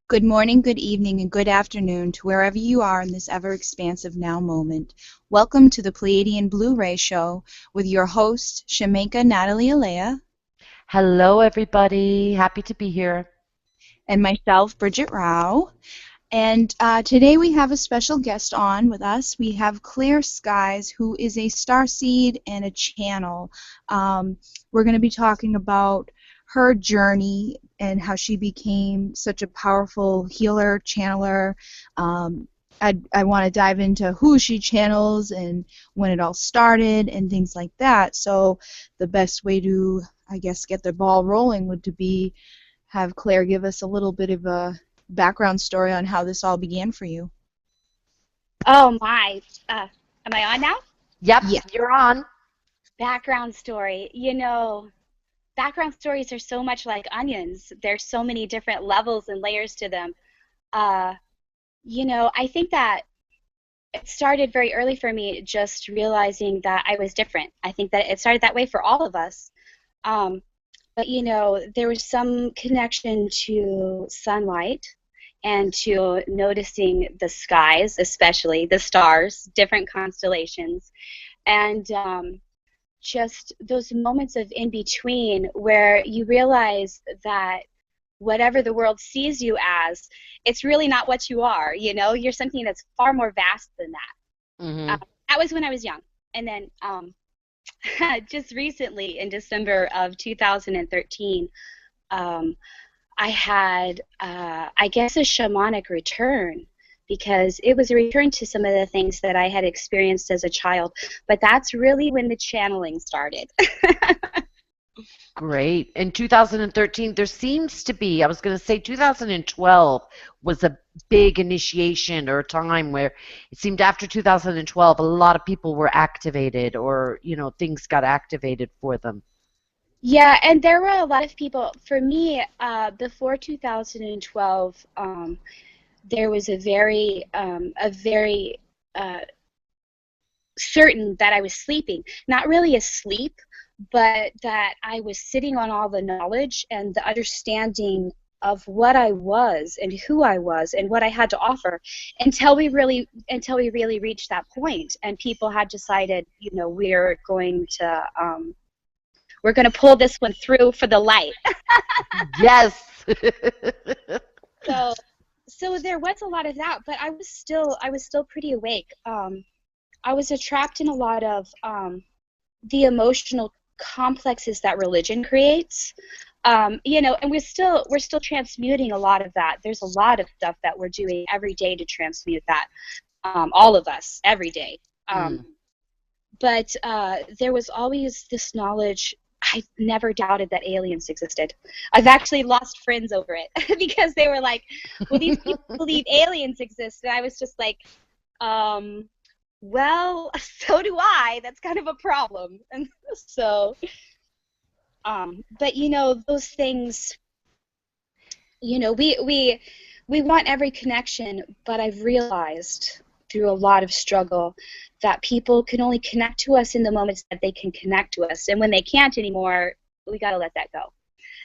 Good morning, good evening, and good afternoon to wherever you are in this ever-expansive now moment. Welcome to the Pleiadian Blue Ray show with your host, Shamanka Natalie Alaya, Hello, everybody. Happy to be here. and myself, Bridget Rau. And today we have a special guest on with us. We have Claire Skies, who is a starseed and a channel. We're going to be talking about her journey and how she became such a powerful healer, channeler. I want to dive into who she channels and when it all started and things like that. So the best way to, I guess, get the ball rolling would to be have Claire give us a little bit of a background story on how this all began for you. Oh my. Am I on now? Yep, Yeah. you're on. Background story. Background stories are so much like onions. There's so many different levels and layers to them. Uh, I think that it started very early for me, just realizing that I was different. I think that it started that way for all of us. Um, but there was some connection to sunlight and to noticing the skies, especially the stars, different constellations, and just those moments of in between where you realize that whatever the world sees you as, it's really not what you are. You're something that's far more vast than that. Hmm. That was when I was young. And then just recently, in December of 2013, I had, I guess, a shamanic return, because it was a return to some of the things that I had experienced as a child. But that's really when the channeling started. Great. In 2013, there seems to be, I was going to say 2012 was a big initiation or time where it seemed after 2012, a lot of people were activated or, things got activated for them. Yeah, and there were a lot of people. For me, before 2012, there was a very uh, certain that I was sleeping. Not really asleep, but that I was sitting on all the knowledge and the understanding of what I was and who I was and what I had to offer, until we really reached that point, and people had decided, we're going to pull this one through for the light. Yes. So so there was a lot of that, but I was still pretty awake. I was trapped in a lot of the emotional complexes that religion creates. And we're still transmuting a lot of that. There's a lot of stuff that we're doing every day to transmute that. All of us, every day. Um, Mm. but there was always this knowledge. I never doubted that aliens existed. I've actually lost friends over it because they were like, "Well, these people believe aliens exist," and I was just like, um, "Well, so do I. That's kind of a problem." And so, but those things, we want every connection, but I've realized through a lot of struggle that people can only connect to us in the moments that they can connect to us, and when they can't anymore, we got to let that go.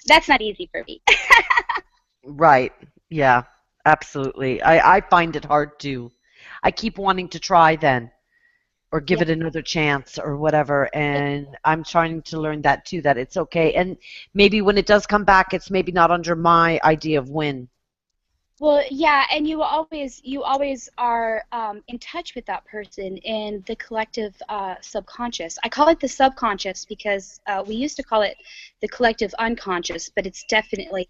That's not easy for me. Right. Yeah, absolutely. I find it hard to. I keep wanting to try then, or give Yeah. it another chance or whatever. And I'm trying to learn that too, that it's okay. And maybe when it does come back, it's maybe not under my idea of when. Well, yeah, and you always are in touch with that person in the collective subconscious. I call it the subconscious because we used to call it the collective unconscious, but it's definitely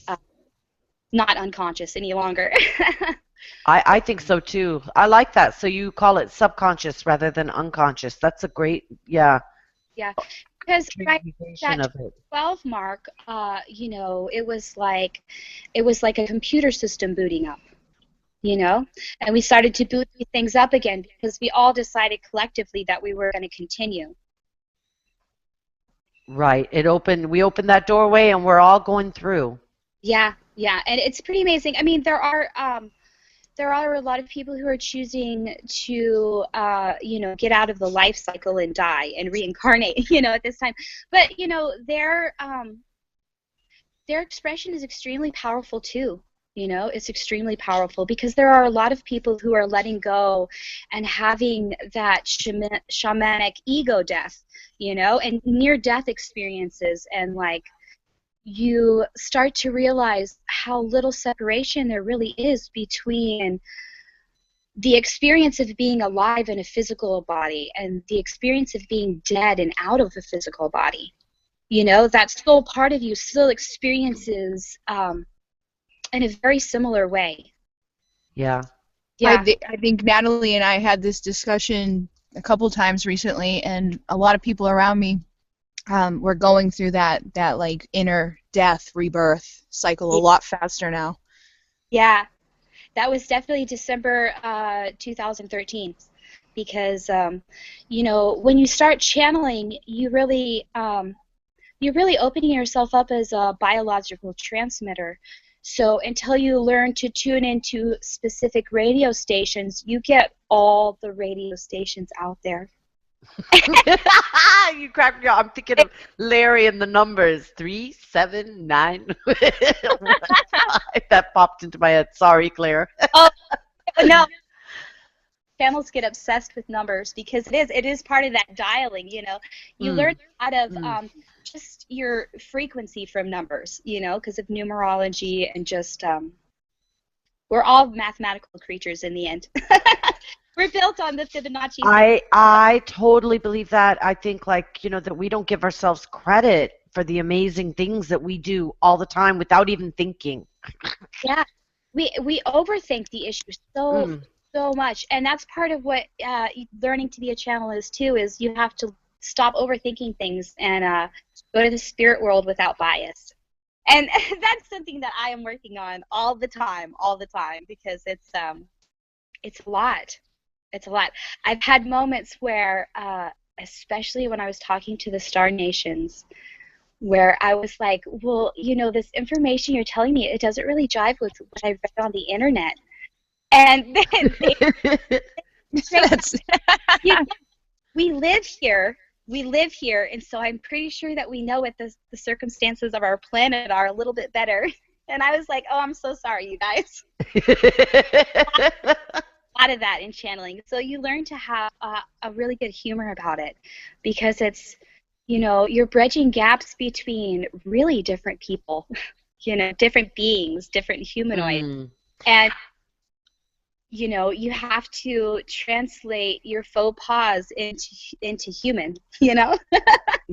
uh, not unconscious any longer. I think so too. I like that. So you call it subconscious rather than unconscious. That's a great, yeah, Yeah, because right at transmutation that of it. 12 mark, it was like a computer system booting up, and we started to boot these things up again because we all decided collectively that we were going to continue. Right. We opened that doorway and we're all going through. Yeah, yeah, and it's pretty amazing. I mean, there are a lot of people who are choosing to, get out of the life cycle and die and reincarnate, at this time. But their expression is extremely powerful too. You know, it's extremely powerful because there are a lot of people who are letting go and having that shamanic ego death, you know, and near-death experiences, and like you start to realize how little separation there really is between the experience of being alive in a physical body and the experience of being dead and out of the physical body. You know, that soul part of you still experiences in a very similar way. Yeah. Yeah. I think Natalie and I had this discussion a couple times recently, and a lot of people around me were going through that like inner death rebirth cycle a lot faster now. Yeah. That was definitely December 2013, because you know, when you start channeling, you're really opening yourself up as a biological transmitter. So until you learn to tune into specific radio stations, you get all the radio stations out there. You cracked me up. I'm thinking of Larry and the numbers 37915. That popped into my head. Sorry, Claire. Oh no, channels get obsessed with numbers because it is part of that dialing. You know, you learn a lot of just your frequency from numbers. You know, because of numerology and just we're all mathematical creatures in the end. We're built on the Fibonacci. I totally believe that. I think, like, that we don't give ourselves credit for the amazing things that we do all the time without even thinking. Yeah, we overthink the issue so much, and that's part of what learning to be a channel is too. Is you have to stop overthinking things and go to the spirit world without bias. And that's something that I am working on all the time, because it's a lot. It's a lot. I've had moments where, especially when I was talking to the Star Nations, where I was like, well, you know, this information you're telling me, it doesn't really jive with what I read on the internet. And then you know, we live here, and so I'm pretty sure that we know what the circumstances of our planet are a little bit better. And I was like, oh, I'm so sorry, you guys. A lot of that in channeling. So you learn to have a really good humor about it, because it's, you know, you're bridging gaps between really different people, you know, different beings, different humanoids. And, you know, you have to translate your faux pas into human, you know?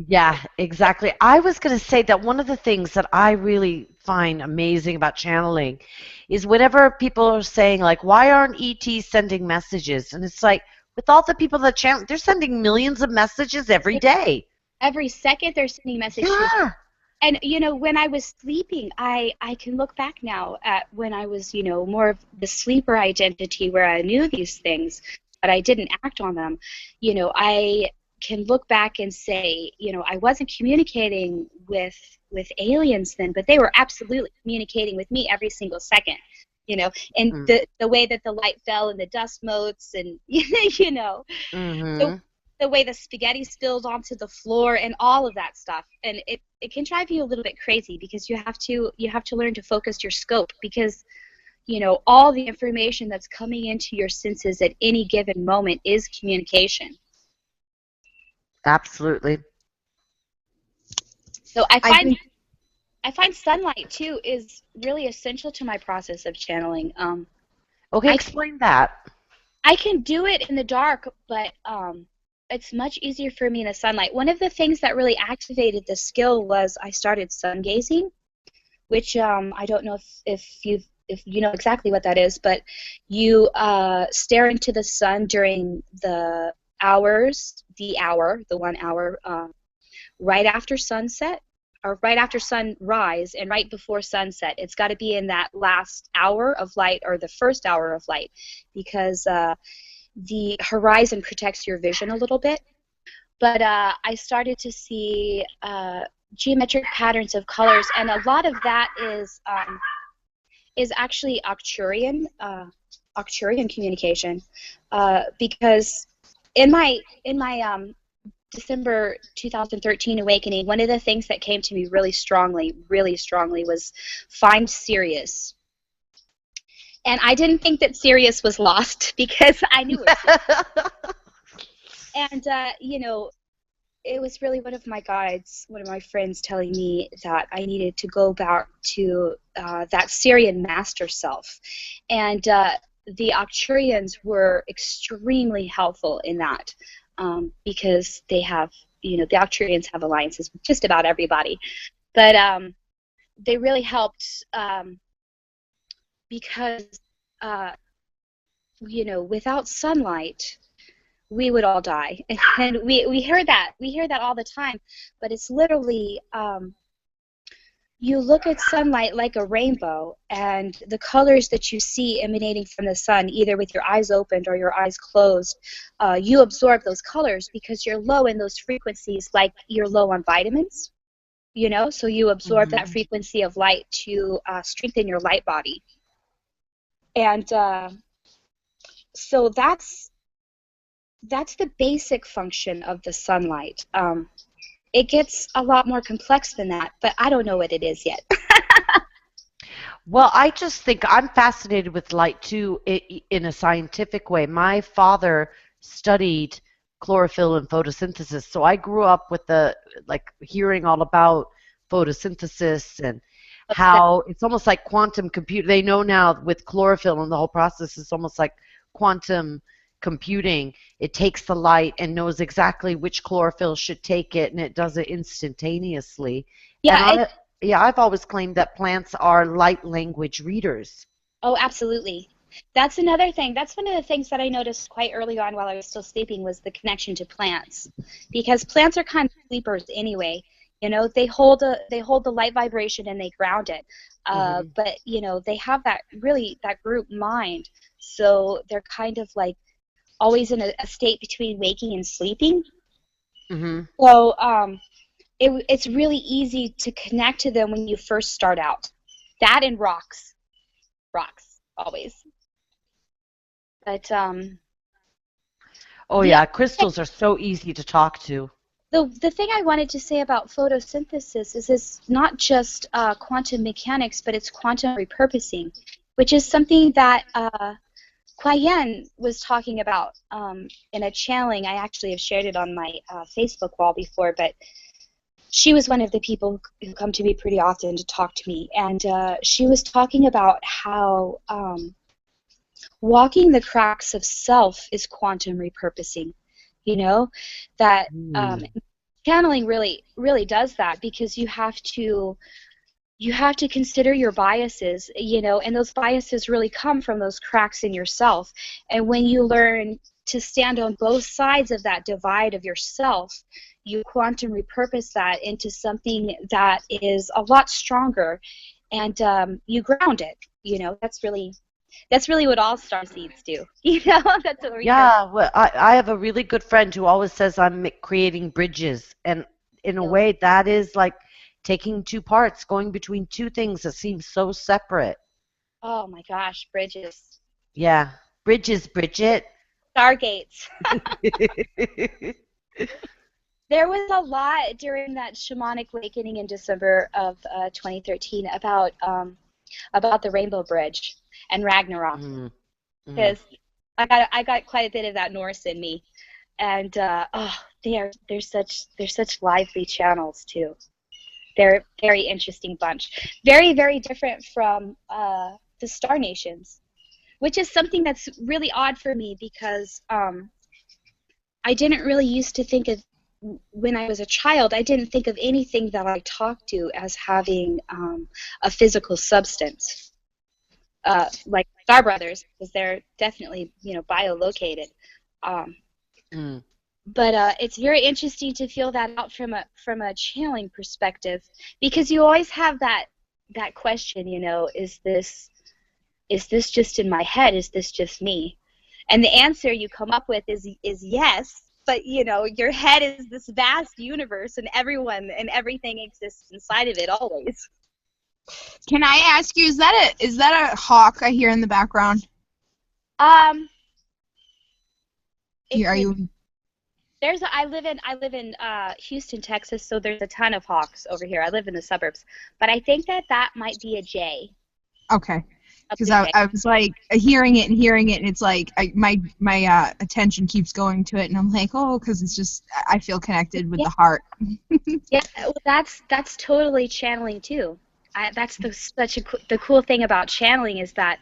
Yeah, exactly. I was going to say that one of the things that I really find amazing about channeling is whenever people are saying, like, why aren't ETs sending messages? And it's like, with all the people that channel, they're sending millions of messages every day. Every second they're sending messages. Yeah. And, you know, when I was sleeping, I can look back now at when I was, you know, more of the sleeper identity, where I knew these things, but I didn't act on them. You know, I can look back and say, you know, I wasn't communicating with aliens then, but they were absolutely communicating with me every single second. You know, and the way that the light fell and the dust motes and, you know, the way the spaghetti spilled onto the floor and all of that stuff. And it can drive you a little bit crazy, because you have to learn to focus your scope, because, you know, all the information that's coming into your senses at any given moment is communication. Absolutely. So I find sunlight too is really essential to my process of channeling. Okay, explain that. I can do it in the dark, but it's much easier for me in the sunlight. One of the things that really activated the skill was I started sun gazing, which I don't know if you know exactly what that is, but you stare into the sun during the 1 hour, right after sunset, or right after sunrise and right before sunset. It's got to be in that last hour of light, or the first hour of light, because the horizon protects your vision a little bit. But I started to see geometric patterns of colors, and a lot of that is actually Arcturian communication, because in my December 2013 awakening, one of the things that came to me really strongly was find Sirius. And I didn't think that Sirius was lost because I knew it was. And, you know, it was really one of my guides, one of my friends telling me that I needed to go back to that Syrian master self. And the Arcturians were extremely helpful in that because they have, you know, the Arcturians have alliances with just about everybody. But they really helped because, you know, without sunlight, we would all die. And we hear that. We hear that all the time. But it's literally, you look at sunlight like a rainbow, and the colors that you see emanating from the sun, either with your eyes opened or your eyes closed, you absorb those colors because you're low in those frequencies, like you're low on vitamins, you know? So you absorb that frequency of light to strengthen your light body. And so that's the basic function of the sunlight. It gets a lot more complex than that, but I don't know what it is yet. Well, I just think I'm fascinated with light too in a scientific way. My father studied chlorophyll and photosynthesis, so I grew up with hearing all about photosynthesis and how it's almost like quantum computer. They know now with chlorophyll and the whole process is almost like quantum computing. It takes the light and knows exactly which chlorophyll should take it, and it does it instantaneously. Yeah. I've always claimed that plants are light language readers. Oh, absolutely. That's another thing. That's one of the things that I noticed quite early on while I was still sleeping was the connection to plants, because plants are kind of sleepers anyway. You know, they hold the light vibration and they ground it. But you know, they have that group mind, so they're kind of like always in a state between waking and sleeping. So it's really easy to connect to them when you first start out. That and rocks always. But oh yeah, crystals are so easy to talk to. the thing I wanted to say about photosynthesis is it's not just quantum mechanics, but it's quantum repurposing, which is something that Qian was talking about in a channeling. I actually have shared it on my Facebook wall before, but she was one of the people who come to me pretty often to talk to me, and she was talking about how walking the cracks of self is quantum repurposing. You know, that channeling really does that, because you have to consider your biases, you know, and those biases really come from those cracks in yourself. And when you learn to stand on both sides of that divide of yourself, you quantum repurpose that into something that is a lot stronger, and you ground it. You know, that's really what all starseeds do. You know, that's what we Well, I have a really good friend who always says I'm creating bridges, and in a way that is like taking two parts, going between two things that seem so separate. Oh my gosh, bridges. Yeah, bridges, Bridget. Stargates. There was a lot during that shamanic awakening in December of 2013 about the Rainbow Bridge and Ragnarok, because I got quite a bit of that Norse in me, and they're such lively channels too. They're a very interesting bunch, very very different from the Star Nations, which is something that's really odd for me, because I didn't really used to think of, when I was a child, I didn't think of anything that I talked to as having a physical substance, like Star Brothers, because they're definitely, you know, biolocated. But it's very interesting to feel that out from a channeling perspective, because you always have that question, you know, is this just in my head? Is this just me? And the answer you come up with is yes. But you know, your head is this vast universe, and everyone and everything exists inside of it always. Can I ask you, is that a hawk I hear in the background? I live in Houston, Texas, so there's a ton of hawks over here. I live in the suburbs, but I think that might be a jay. Okay. That's because okay. I was like hearing it, and it's like my attention keeps going to it, and I'm like, oh, because it's just I feel connected with Yeah, the heart. yeah. Well, that's totally channeling too. That's the cool thing about channeling is that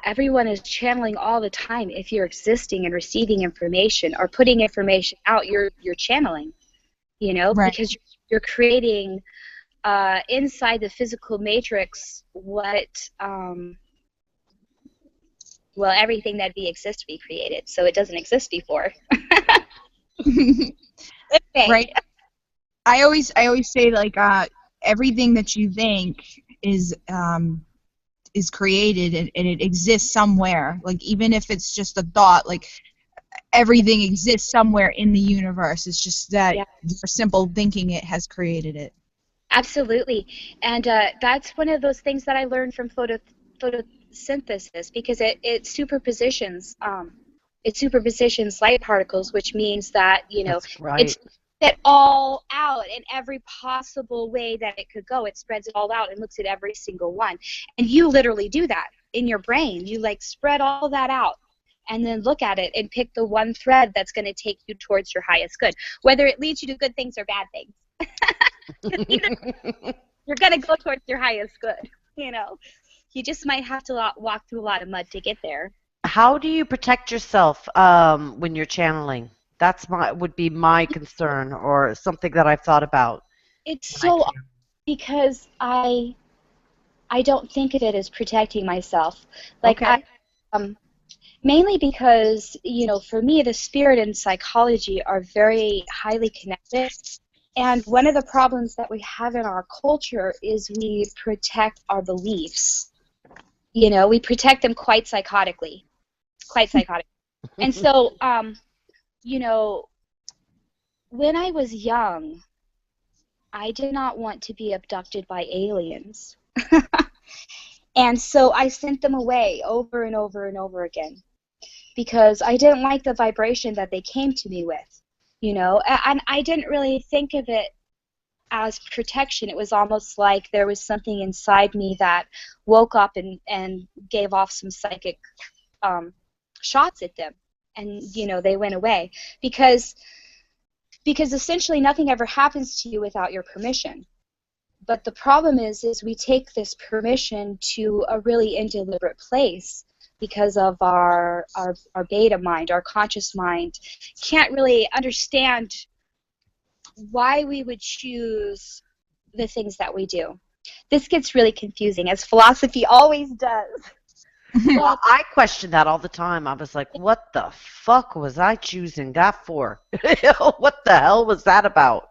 everyone is channeling all the time. If you're existing and receiving information or putting information out, you're channeling. Right. Because you're creating inside the physical matrix well, everything that exists be created. So it doesn't exist before. Okay. Right. I always say like everything that you think is created, and it exists somewhere. Like even if it's just a thought, like everything exists somewhere in the universe. It's just that Yeah. your simple thinking it has created it. Absolutely, and that's one of those things that I learned from photosynthesis because it superpositions light particles, which means that That's it's right. it all out in every possible way that it could go. It spreads it all out and looks at every single one, and you literally do that in your brain. You like spread all that out. And then look at it and pick the one thread that's going to take you towards your highest good, whether it leads you to good things or bad things. Either you're going to go towards your highest good. You just might have to walk through a lot of mud to get there. How do you protect yourself when you're channeling? Would be my concern, or something that I've thought about It's when I so channel. because I don't think of it as protecting myself. Like I Okay. um mainly because for me the spirit and psychology are very highly connected. And one of the problems that we have in our culture is we protect our beliefs. We protect them quite psychotically, quite psychotic. And so, you know, when I was young, I did not want to be abducted by aliens. And so I sent them away over and over and over again because I didn't like the vibration that they came to me with. And I didn't really think of it as protection. It was almost like there was something inside me that woke up and gave off some psychic um, shots at them, and they went away because essentially nothing ever happens to you without your permission. But the problem is we take this permission to a really indeliberate place because of our beta mind, our conscious mind can't really understand why we would choose the things that we do. This gets really confusing, as philosophy always does. Well, But, I questioned that all the time. I was like, what the fuck was I choosing that for? What the hell was that about?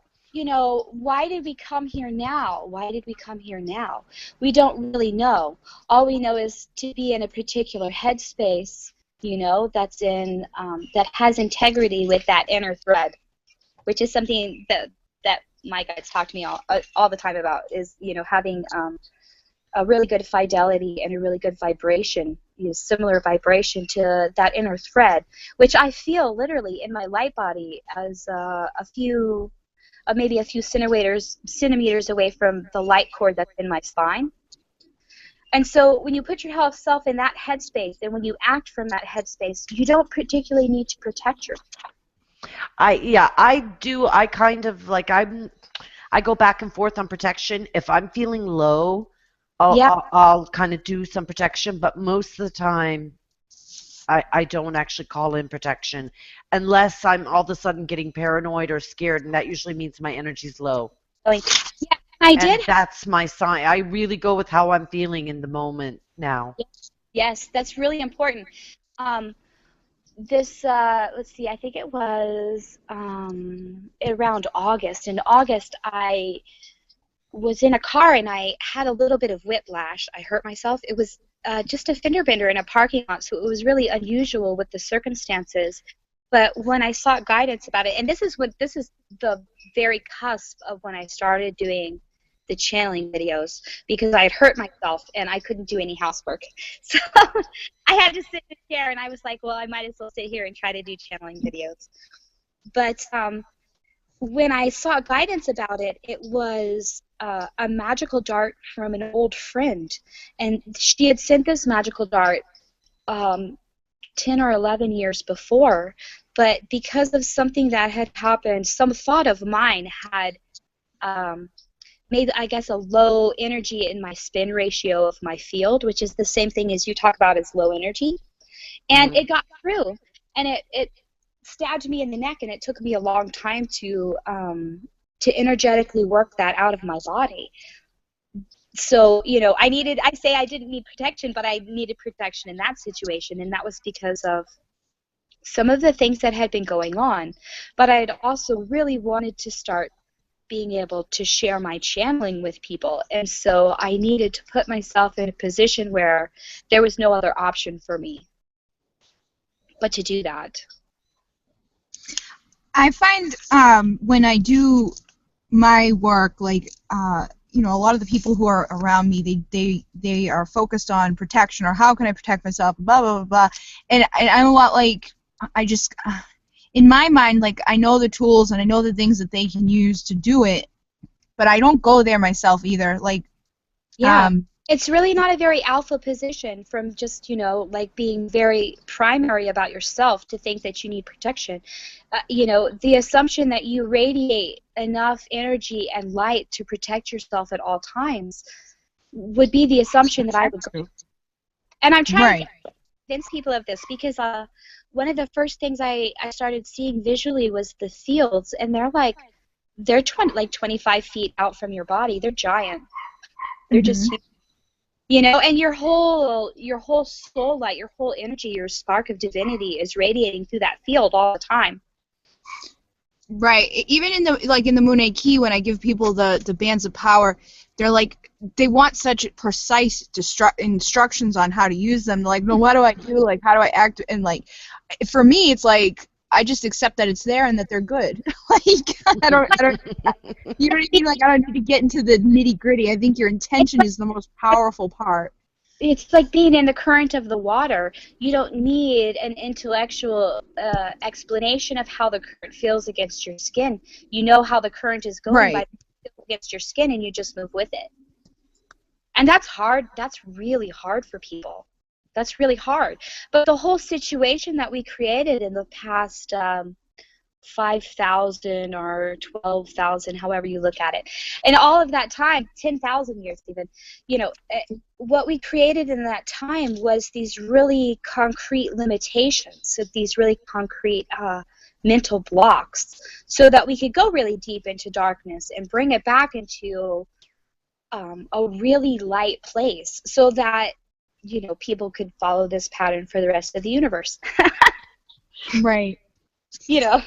why did we come here now? Why did we come here now? We don't really know. All we know is to be in a particular headspace, that has integrity with that inner thread, which is something that my guides talk to me all the time about, is having a really good fidelity and a really good vibration, similar vibration to that inner thread, which I feel literally in my light body as maybe a few centimeters away from the light cord that's in my spine. And so when you put yourself in that headspace and when you act from that headspace, you don't particularly need to protect yourself. Yeah, I do. I kind of like I go back and forth on protection. If I'm feeling low, I'll Yeah, I'll, I'll kind of do some protection, but most of the time I don't actually call in protection unless I'm all of a sudden getting paranoid or scared, and that usually means my energy's low. really. Yeah, I And did. that's my sign. I really go with how I'm feeling in the moment now. Yes, that's really important. Um, let's see, I think it was around August. In August, I was in a car and I had a little bit of whiplash. I hurt myself. It was just a fender bender in a parking lot, so it was really unusual with the circumstances. But when I sought guidance about it, and this is the very cusp of when I started doing the channeling videos, because I had hurt myself and I couldn't do any housework. So I had to sit in a chair and I was like, well, I might as well sit here and try to do channeling videos. But when I sought guidance about it, it was a magical dart from an old friend, and she had sent this magical dart 10 or 11 years before, but because of something that had happened, some thought of mine had made, I guess, a low energy in my spin ratio of my field, which is the same thing as you talk about as low energy. And Mhm. it got through, and it stabbed me in the neck, and it took me a long time to energetically work that out of my body. So, I say I didn't need protection, but I needed protection in that situation, and that was because of some of the things that had been going on. But I had also really wanted to start being able to share my channeling with people, and so I needed to put myself in a position where there was no other option for me but to do that. I find when I do my work, like a lot of the people who are around me, they are focused on protection or how can I protect myself, blah blah blah blah, and I'm a lot like I just in my mind, like I know the tools and I know the things that they can use to do it, but I don't go there myself either. Like Yeah. It's really not a very alpha position from just, like being very primary about yourself to think that you need protection. The assumption that you radiate enough energy and light to protect yourself at all times would be the assumption that I would go. And I'm trying to right. convince people of this because one of the first things I started seeing visually was the fields, and they're 25 feet out from your body. They're giant. They're Hmm. just huge. And your whole soul light, your whole energy, your spark of divinity is radiating through that field all the time. Right. Even in the Moon Key, when I give people the bands of power, they're like they want such precise instructions on how to use them. They're like, no, what do I do? Like, how do I act? And like, for me, it's like I just accept that it's there and that they're good. Like, I don't. You know what I mean? Like, I don't need to get into the nitty gritty. I think your It's intention like, is the most powerful part. it's like being in the current of the water. You don't need an intellectual explanation of how the current feels against your skin. You know how the current is going by Right. the feel against your skin, and you just move with it. And that's hard. That's really hard for people. That's really hard. But the whole situation that we created in the past 5,000 or 12,000, however you look at it, and all of that time, 10,000 years even, what we created in that time was these really concrete limitations, so these really concrete mental blocks, so that we could go really deep into darkness and bring it back into a really light place so that people could follow this pattern for the rest of the universe. Right. you know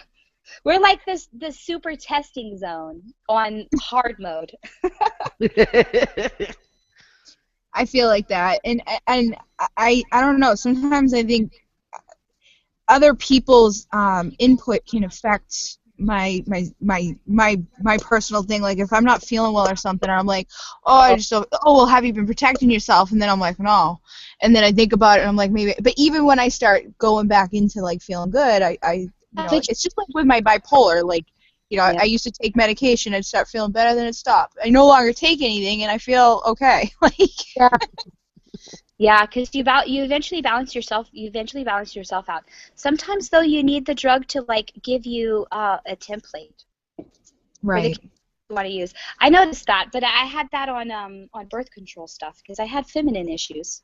we're like this super testing zone on hard mode. I feel like that, and I don't know. Sometimes I think other people's input can affect my personal thing. Like if I'm not feeling well or something, or I'm like, oh, I just don't, oh, well, have you been protecting yourself? And then I'm like, no. And then I think about it, and I'm like, maybe. But even when I start going back into like feeling good, But it's just like with my bipolar. Like, yeah, I used to take medication, I'd start feeling better, then it stopped. I no longer take anything, and I feel okay. Like, yeah, yeah, because you eventually balance yourself. You eventually balance yourself out. Sometimes though, you need the drug to like give you a template for the right. you want to use. I noticed that, but I had that on birth control stuff because I had feminine issues,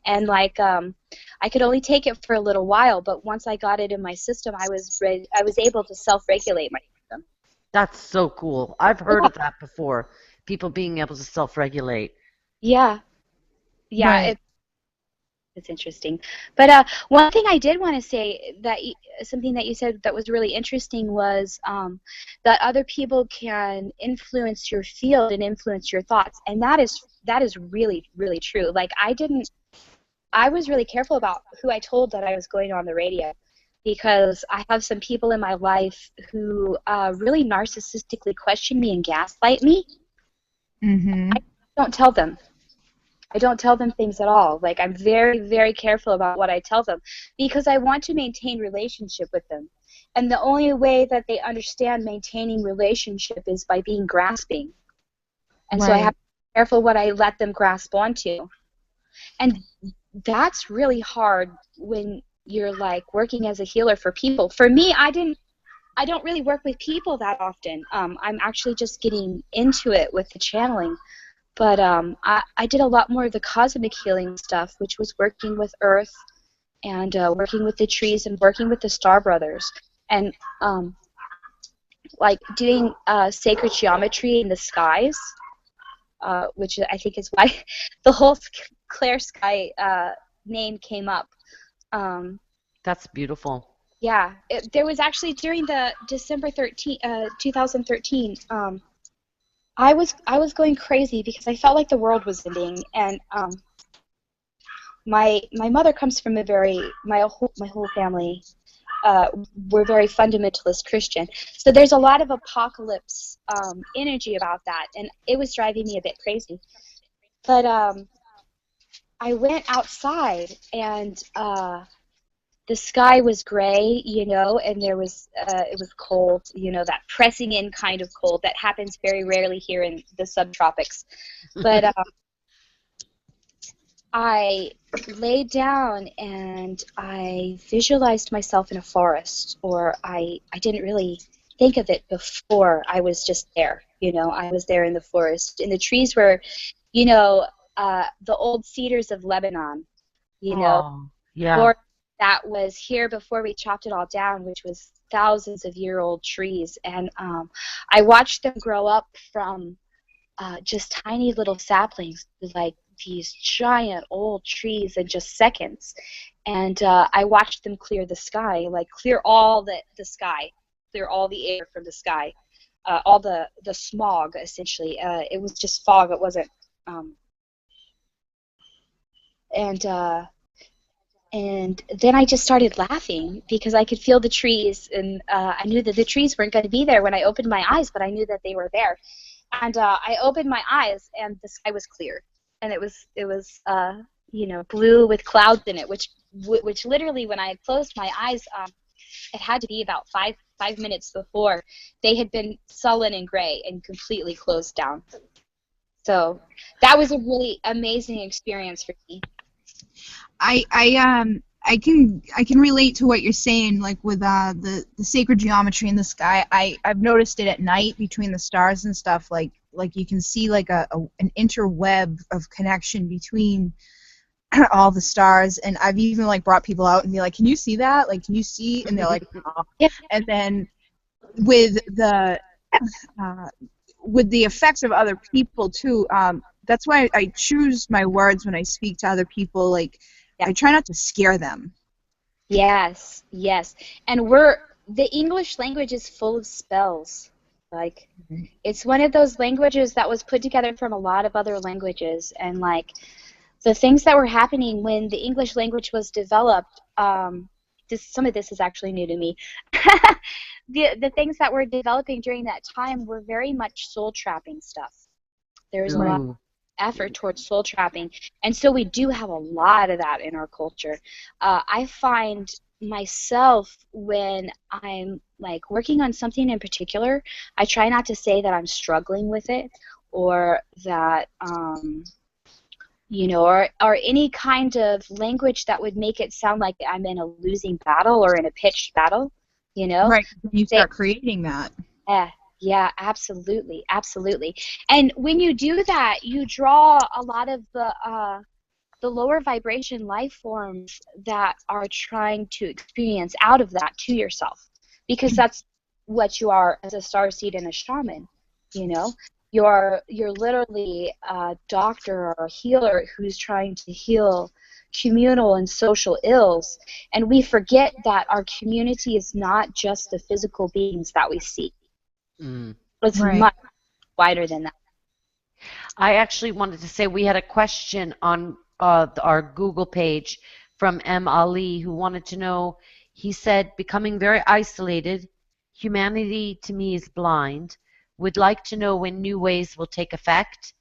and like I could only take it for a little while, but once I got it in my system, I was able to self-regulate my system. That's so cool. I've heard of that before. People being able to self-regulate. Yeah, yeah, Right. it's interesting. But one thing I did want to say something that you said that was really interesting was that other people can influence your field and influence your thoughts, and that is really really true. Like I was really careful about who I told that I was going on the radio because I have some people in my life who really narcissistically question me and gaslight me. Mm-hmm. I don't tell them. I don't tell them things at all. Like I'm very, very careful about what I tell them because I want to maintain relationship with them. And the only way that they understand maintaining relationship is by being grasping. And so I have Right. to be careful what I let them grasp onto. And that's really hard when you're like working as a healer for people. For me, I don't really work with people that often. I'm actually just getting into it with the channeling. But I did a lot more of the cosmic healing stuff, which was working with Earth and working with the trees and working with the Star Brothers. And like doing sacred geometry in the skies, which I think is why the whole Claire Sky name came up. Um, That's beautiful. yeah, there was actually during the December 2013. I was going crazy because I felt like the world was ending, and my mother comes from a very my whole family we're very fundamentalist Christian, so there's a lot of apocalypse energy about that, and it was driving me a bit crazy. But I went outside, and the sky was gray, and there was it was cold, that pressing in kind of cold that happens very rarely here in the subtropics. But I laid down and I visualized myself in a forest, or I didn't really think of it before. I was just there, I was there in the forest. And the trees were, you know, the old cedars of Lebanon, you know, Oh, yeah. or that was here before we chopped it all down, which was thousands of year old trees. And I watched them grow up from just tiny little saplings to like these giant old trees in just seconds. And I watched them clear the sky, like clear all the sky, clear all the air from the sky, all the smog, essentially. It was just fog. It wasn't. And and then I just started laughing because I could feel the trees, and I knew that the trees weren't going to be there when I opened my eyes, but I knew that they were there. And I opened my eyes, and the sky was clear, and it was blue with clouds in it, which literally when I closed my eyes, it had to be about five minutes before they had been sullen and gray and completely closed down. So that was a really amazing experience for me. I can relate to what you're saying, like with the sacred geometry in the sky. I've noticed it at night between the stars and stuff. Like you can see like an interweb of connection between all the stars. And I've even like brought people out and be like, can you see that? Like, can you see? And they're like, oh. Yeah. And then with the uh, with the effects of other people too. That's why I choose my words when I speak to other people. Like, Yeah. I try not to scare them. Yes, yes. And the English language is full of spells. Like, it's one of those languages that was put together from a lot of other languages, and like the things that were happening when the English language was developed, some of this is actually new to me. The things that were developing during that time were very much soul trapping stuff. There was a lot Ooh. effort towards soul trapping, and so we do have a lot of that in our culture. I find myself when I'm like working on something in particular, I try not to say that I'm struggling with it, or that or any kind of language that would make it sound like I'm in a losing battle or in a pitched battle, you know. Right. You They, start creating that. yeah, yeah, absolutely, absolutely. And when you do that, you draw a lot of the lower vibration life forms that are trying to experience out of that to yourself, because that's what you are as a starseed and a shaman. You know, you're literally a doctor or a healer who's trying to heal communal and social ills, and we forget that our community is not just the physical beings that we see. Mm. It's Right. much wider than that. I actually wanted to say we had a question on our Google page from M. Ali who wanted to know, he said, becoming very isolated, humanity to me is blind, would like to know when new ways will take effect,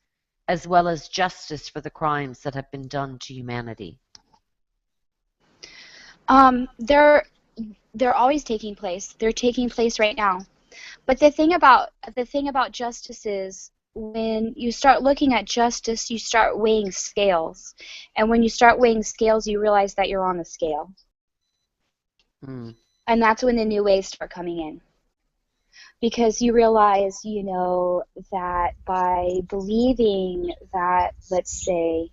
as well as justice for the crimes that have been done to humanity. They're always taking place. They're taking place right now. But the thing about justice is when you start looking at justice, you start weighing scales. And when you start weighing scales, you realize that you're on the scale. Mm. And that's when the new ways start coming in. Because you realize, that by believing that, let's say,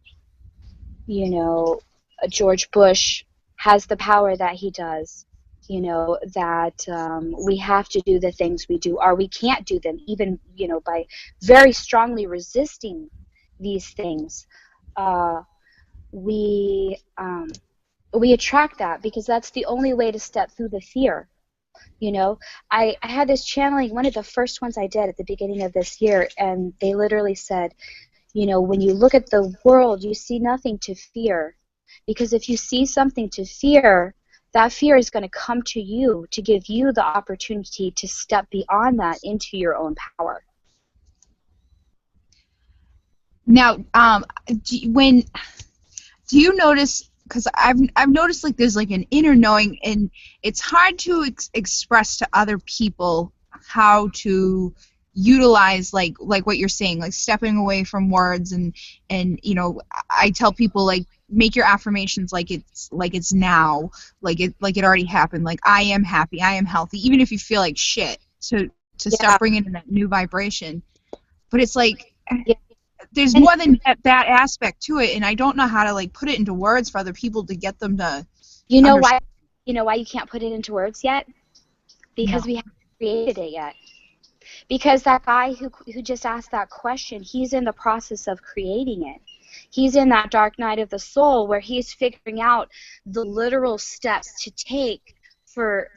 George Bush has the power that he does, that we have to do the things we do, or we can't do them, even, by very strongly resisting these things, uh, we attract that, because that's the only way to step through the fear. I had this channeling, one of the first ones I did at the beginning of this year, and they literally said, when you look at the world, you see nothing to fear. Because if you see something to fear, that fear is going to come to you to give you the opportunity to step beyond that into your own power. Now, do you notice? Because I've noticed like there's like an inner knowing, and it's hard to express to other people how to utilize like what you're saying, like stepping away from words, and I tell people like make your affirmations like it's now, like it already happened, like I am happy, I am healthy, even if you feel like shit, to Yeah. start bringing in that new vibration. But it's like Yeah. there's And more than that aspect to it, and I don't know how to like put it into words for other people to get them to you know understand. why you can't put it into words yet? Because No. we haven't created it yet. Because that guy who just asked that question, he's in the process of creating it. He's in that dark night of the soul where he's figuring out the literal steps to take for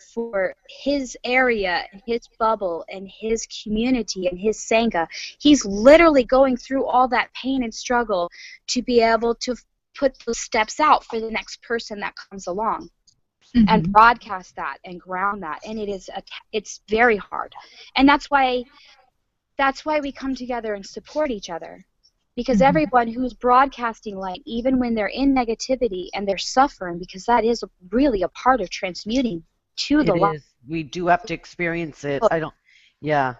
his area, his bubble, and his community, and his Sangha. He's literally going through all that pain and struggle to be able to put those steps out for the next person that comes along. And Mm-hmm. broadcast that and ground that, and it's very hard. And that's why we come together and support each other, because Mm-hmm. everyone who's broadcasting light, even when they're in negativity and they're suffering, because that is really a part of transmuting to the It light. is. We do have to experience it. I don't. Yeah.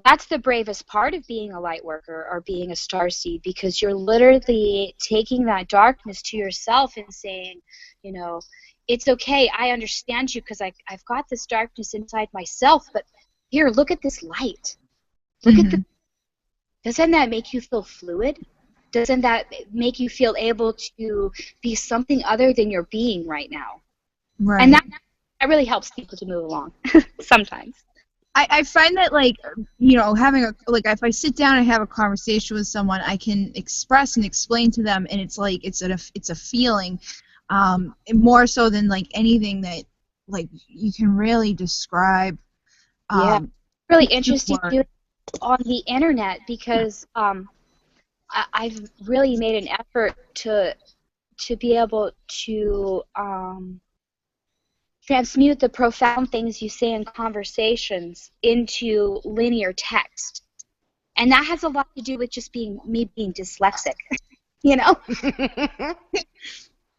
That's the bravest part of being a light worker or being a starseed, because you're literally taking that darkness to yourself and saying, it's okay, I understand you, because I've got this darkness inside myself, but here, look at this light. Look at Mm-hmm. doesn't that make you feel fluid? Doesn't that make you feel able to be something other than your being right now? And Right. that really helps people to move along sometimes. I find that like having a like if I sit down and have a conversation with someone, I can express and explain to them, and it's like it's a feeling, more so than like anything that like you can really describe, Yeah, um, really through interesting to words. do it on the internet, because I've really made an effort to be able to transmute the profound things you say in conversations into linear text. And that has a lot to do with just me being dyslexic, you know?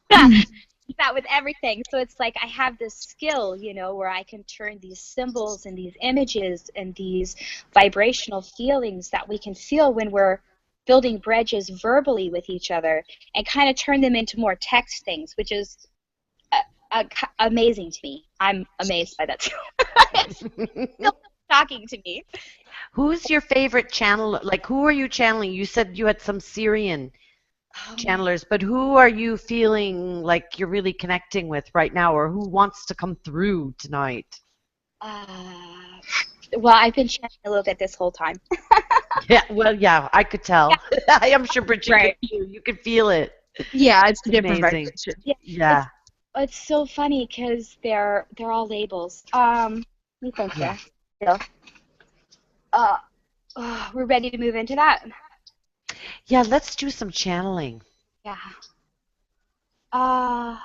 Yeah, that with everything. So it's like I have this skill, where I can turn these symbols and these images and these vibrational feelings that we can feel when we're building bridges verbally with each other, and kind of turn them into more text things, which is amazing to me. I'm amazed by that. It's still shocking to me. Who's your favorite channel? Like, who are you channeling? You said you had some Syrian Um, channelers, but who are you feeling like you're really connecting with right now, or who wants to come through tonight? uh, well, I've been chanting a little bit this whole time. Yeah, well, yeah, I could Yeah, tell. I am sure Bridget could Right. too. You could feel it. Yeah, it's a It's different amazing. vibration. yeah. Yeah, It's so funny because they're all labels. Let me think yeah. here. Yeah. Uh, we're ready to move into that. Yeah, let's do some channeling. Yeah. Uh,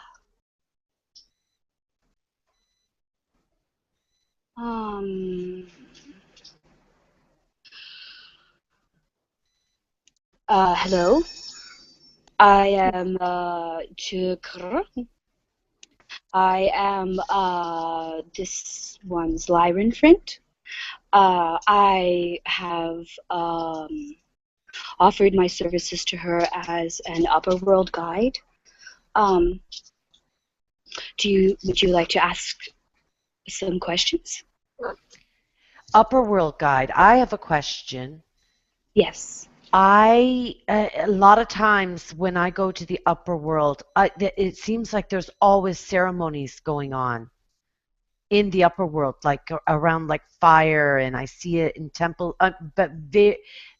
um. Hello. I am Chukr. I am this one's Lyran friend. I have offered my services to her as an upper world guide. Um, would you like to ask some questions? Upper World Guide, I have a question. Yes. A lot of times when I go to the upper world, it seems like there's always ceremonies going on in the upper world, like around like fire, and I see it in temple, but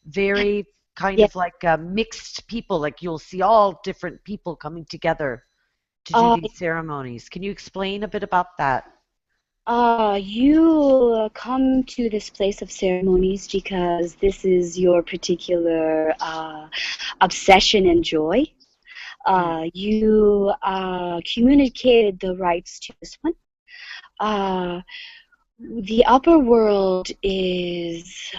very kind Yeah. of like mixed people. Like you'll see all different people coming together to do Uh, these ceremonies. Can you explain a bit about that? you come to this place of ceremonies because this is your particular obsession and joy. Mm. You communicated the rights to this one. The upper world is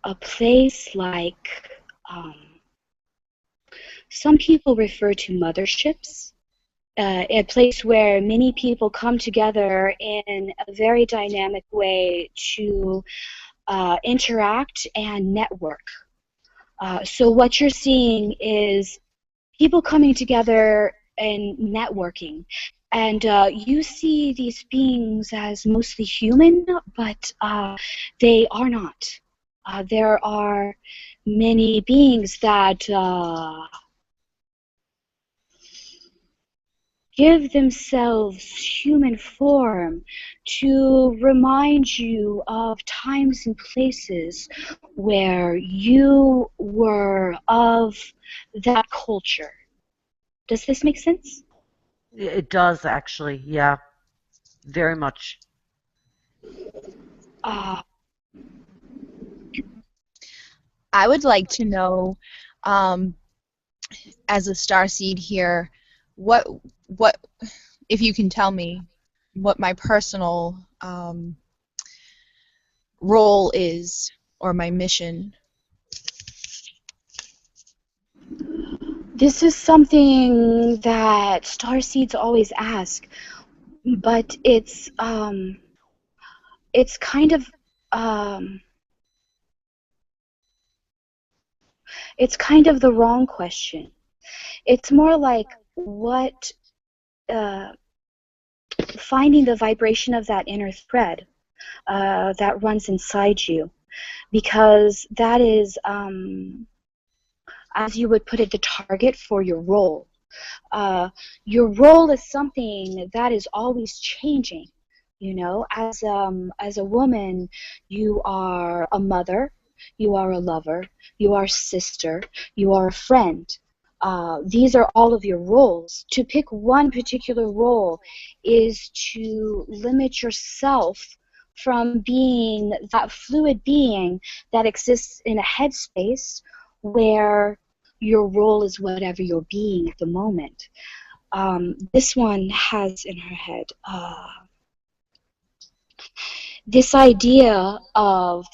a place like some people refer to motherships. A place where many people come together in a very dynamic way to interact and network. So what you're seeing is people coming together and networking. And you see these beings as mostly human, but they are not. There are many beings that give themselves human form to remind you of times and places where you were of that culture. Does this make sense? It does actually, yeah, very much. Uh, I would like to know, um, as a starseed here, what what if you can tell me what my personal role is or my mission. this is something that starseeds always ask, but it's kind of um, it's kind of the wrong question. It's more like what uh, finding the vibration of that inner thread that runs inside you, because that is, as you would put it, the target for your role. Your role is something that is always changing. You know, as a woman, you are a mother, you are a lover, you are a sister, you are a friend. These are all of your roles. To pick one particular role is to limit yourself from being that fluid being that exists in a headspace where your role is whatever you're being at the moment. This one has in her head this idea of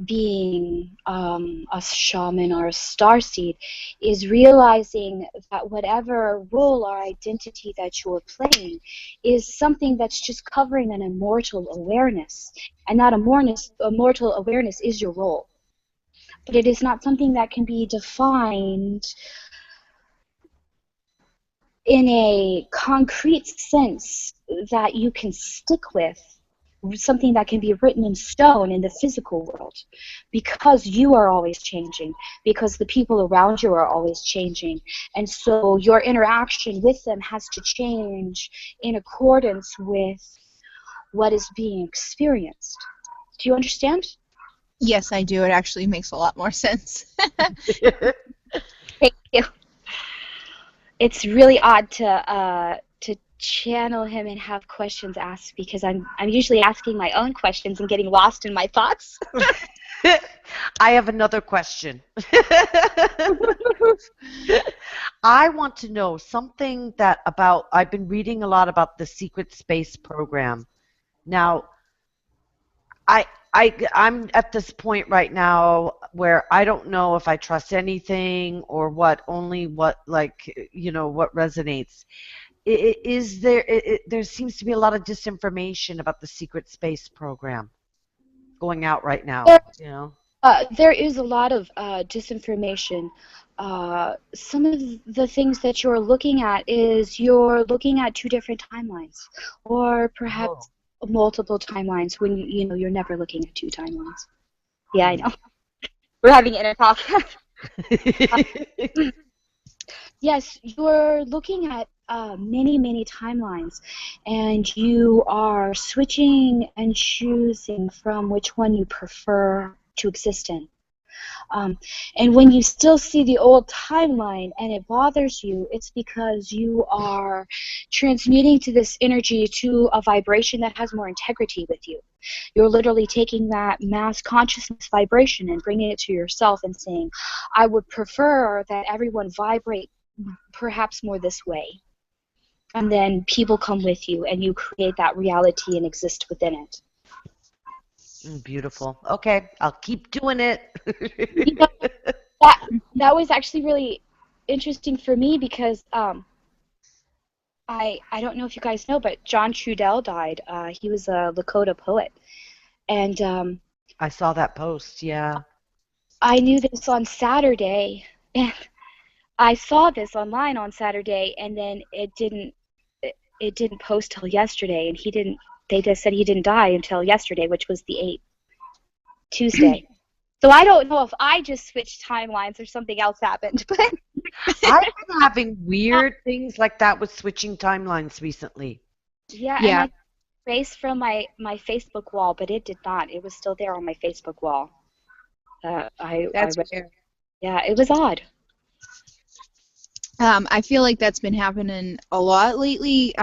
being a shaman or a starseed is realizing that whatever role or identity that you're playing is something that's just covering an immortal awareness, and that immortal awareness is your role. But it is not something that can be defined in a concrete sense that you can stick with, something that can be written in stone in the physical world, because you are always changing, because the people around you are always changing, and so your interaction with them has to change in accordance with what is being experienced. Do you understand? Yes, I do. It actually makes a lot more sense. Thank you. It's really odd to channel him and have questions asked, because I'm usually asking my own questions and getting lost in my thoughts. I have another question. I want to know something that about, I've been reading a lot about the secret space program. Now, I'm at this point right now where I don't know if I trust anything or what, only what, like, what resonates. is there there seems to be a lot of disinformation about the secret space program going out right now, There, you know? there is a lot of disinformation. Some of the things that you're looking at is you're looking at two different timelines, or Oh. perhaps multiple timelines when you know you're never looking at two timelines. Yeah, I know. We're having inner talk. Yes, you're looking at many, many timelines, and you are switching and choosing from which one you prefer to exist in. Um, and when you still see the old timeline and it bothers you, it's because you are transmuting to this energy to a vibration that has more integrity with you. You're literally taking that mass consciousness vibration and bringing it to yourself and saying, I would prefer that everyone vibrate perhaps more this way. And then people come with you and you create that reality and exist within it. Beautiful. Okay, I'll keep doing it. You know, that was actually really interesting for me because I don't know if you guys know, but John Trudell died. He was a Lakota poet, and I saw that post, yeah. I knew this on Saturday, and I saw this online on Saturday, and then it didn't post till yesterday, and he didn't. They just said he didn't die until yesterday, which was the 8th, Tuesday. So I don't know if I just switched timelines or something else happened, but I've been having weird things like that with switching timelines recently. yeah, and Yeah, I erased from my Facebook wall, but it did not. It was still there on my Facebook wall. I that's read. fair. Yeah, it was odd. I feel like that's been happening a lot lately.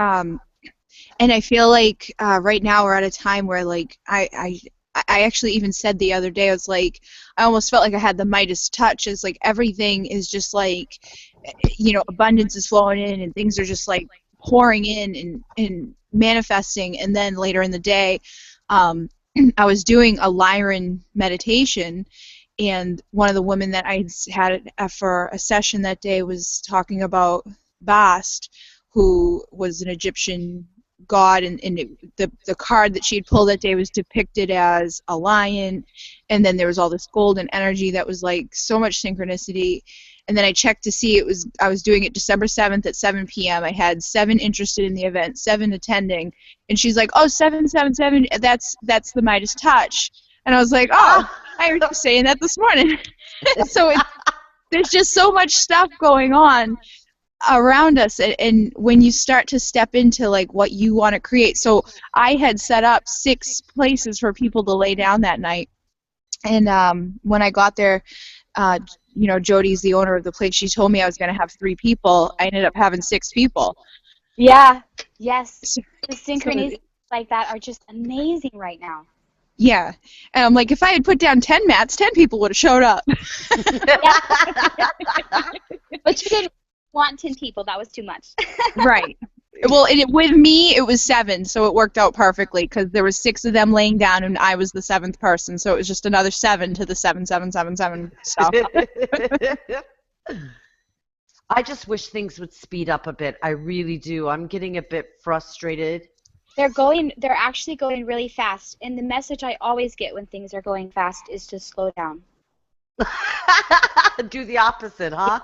And I feel like right now we're at a time where like I actually even said the other day, I was like, I almost felt like I had the Midas touch. It's like everything is just like, abundance is flowing in and things are just like pouring in and manifesting. And then later in the day, um, I was doing a Lyran meditation, and one of the women that I had for a session that day was talking about Bast, who was an Egyptian god, and the card that she had pulled that day was depicted as a lion, and then there was all this golden energy that was like so much synchronicity. And then I checked to see I was doing it December 7th at 7 p.m. I had 7 interested in the event, 7 attending, and she's like, oh, 777, that's the Midas touch. And I was like, oh, Ah! I was just saying that this morning. So there's just so much stuff going on around us, and when you start to step into like what you want to create. So I had set up 6 places for people to lay down that night, and when I got there, Jody's the owner of the place. She told me I was going to have 3 people. I ended up having 6 people. Yeah. Yes. So, The so synchronicities like that are just amazing right now. yeah, and I'm like, if I had put down 10 mats, 10 people would have showed up. But you didn't want 10 people. That was too much. Right. Well, with me, it was 7, so it worked out perfectly because there was 6 of them laying down, and I was the 7th person, so it was just another 7 to the 7 stuff. I just wish things would speed up a bit. I really do. I'm getting a bit frustrated. They're actually going really fast. And the message I always get when things are going fast is to slow down. Do the opposite, huh?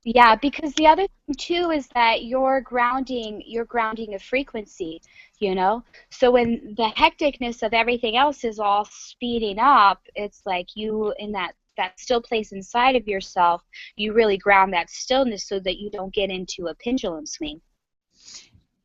Yeah, because the other thing too is that you're grounding a frequency, you know? So when the hecticness of everything else is all speeding up, it's like you in that still place inside of yourself, you really ground that stillness so that you don't get into a pendulum swing.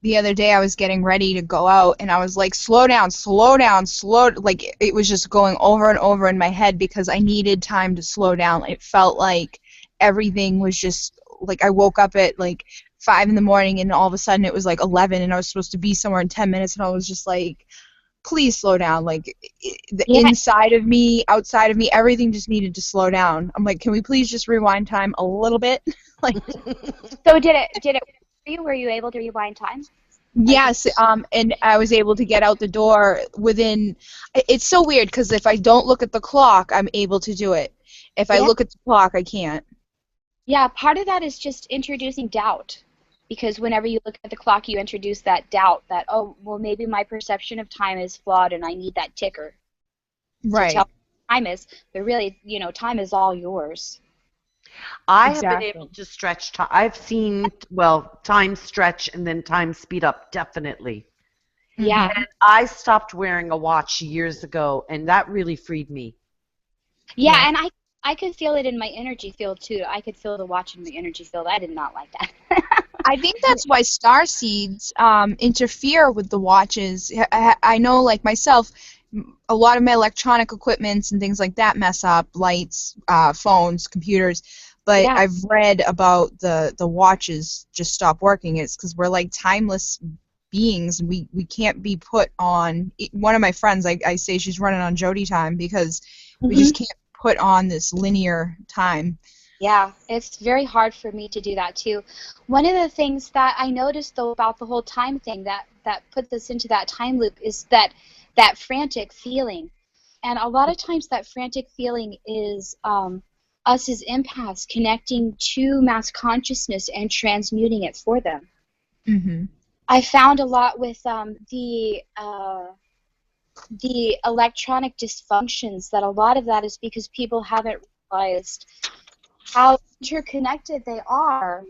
The other day I was getting ready to go out, and I was like, slow down, slow down, slow. Like, it was just going over and over in my head because I needed time to slow down. It felt like everything was just, like, I woke up at, like, 5 in the morning, and all of a sudden it was, like, 11, and I was supposed to be somewhere in 10 minutes, and I was just like, please slow down. Like, the Yeah. inside of me, outside of me, everything just needed to slow down. I'm like, can we please just rewind time a little bit? Like, So did it work for you? Were you able to rewind time? yes, and I was able to get out the door within. It's so weird because if I don't look at the clock, I'm able to do it. If I Yeah. look at the clock, I can't. Yeah, part of that is just introducing doubt. because whenever you look at the clock, you introduce that doubt that, oh, well, maybe my perception of time is flawed and I need that ticker to Right. tell me time is. But really, time is all yours. I have been able Exactly. to stretch time. I've seen, well, time stretch and then time speed up, definitely. Yeah. Mhm. I stopped wearing a watch years ago, and that really freed me. Yeah, Yeah. and I could feel it in my energy field too. I could feel the watch in my energy field. I did not like that. I think that's why star seeds interfere with the watches. I know, like myself, a lot of my electronic equipments and things like that mess up, lights, phones, computers. But Yeah. I've read about the watches just stop working. It's because we're like timeless beings. We can't be put on. One of my friends, I say she's running on Jody time because we hmm just can't put on this linear time. Yeah, it's very hard for me to do that too. One of the things that I noticed though about the whole time thing that put this into that time loop is that frantic feeling. And a lot of times that frantic feeling is us as empaths connecting to mass consciousness and transmuting it for them. Mhm. I found a lot with the electronic dysfunctions that a lot of that is because people haven't realized how interconnected they are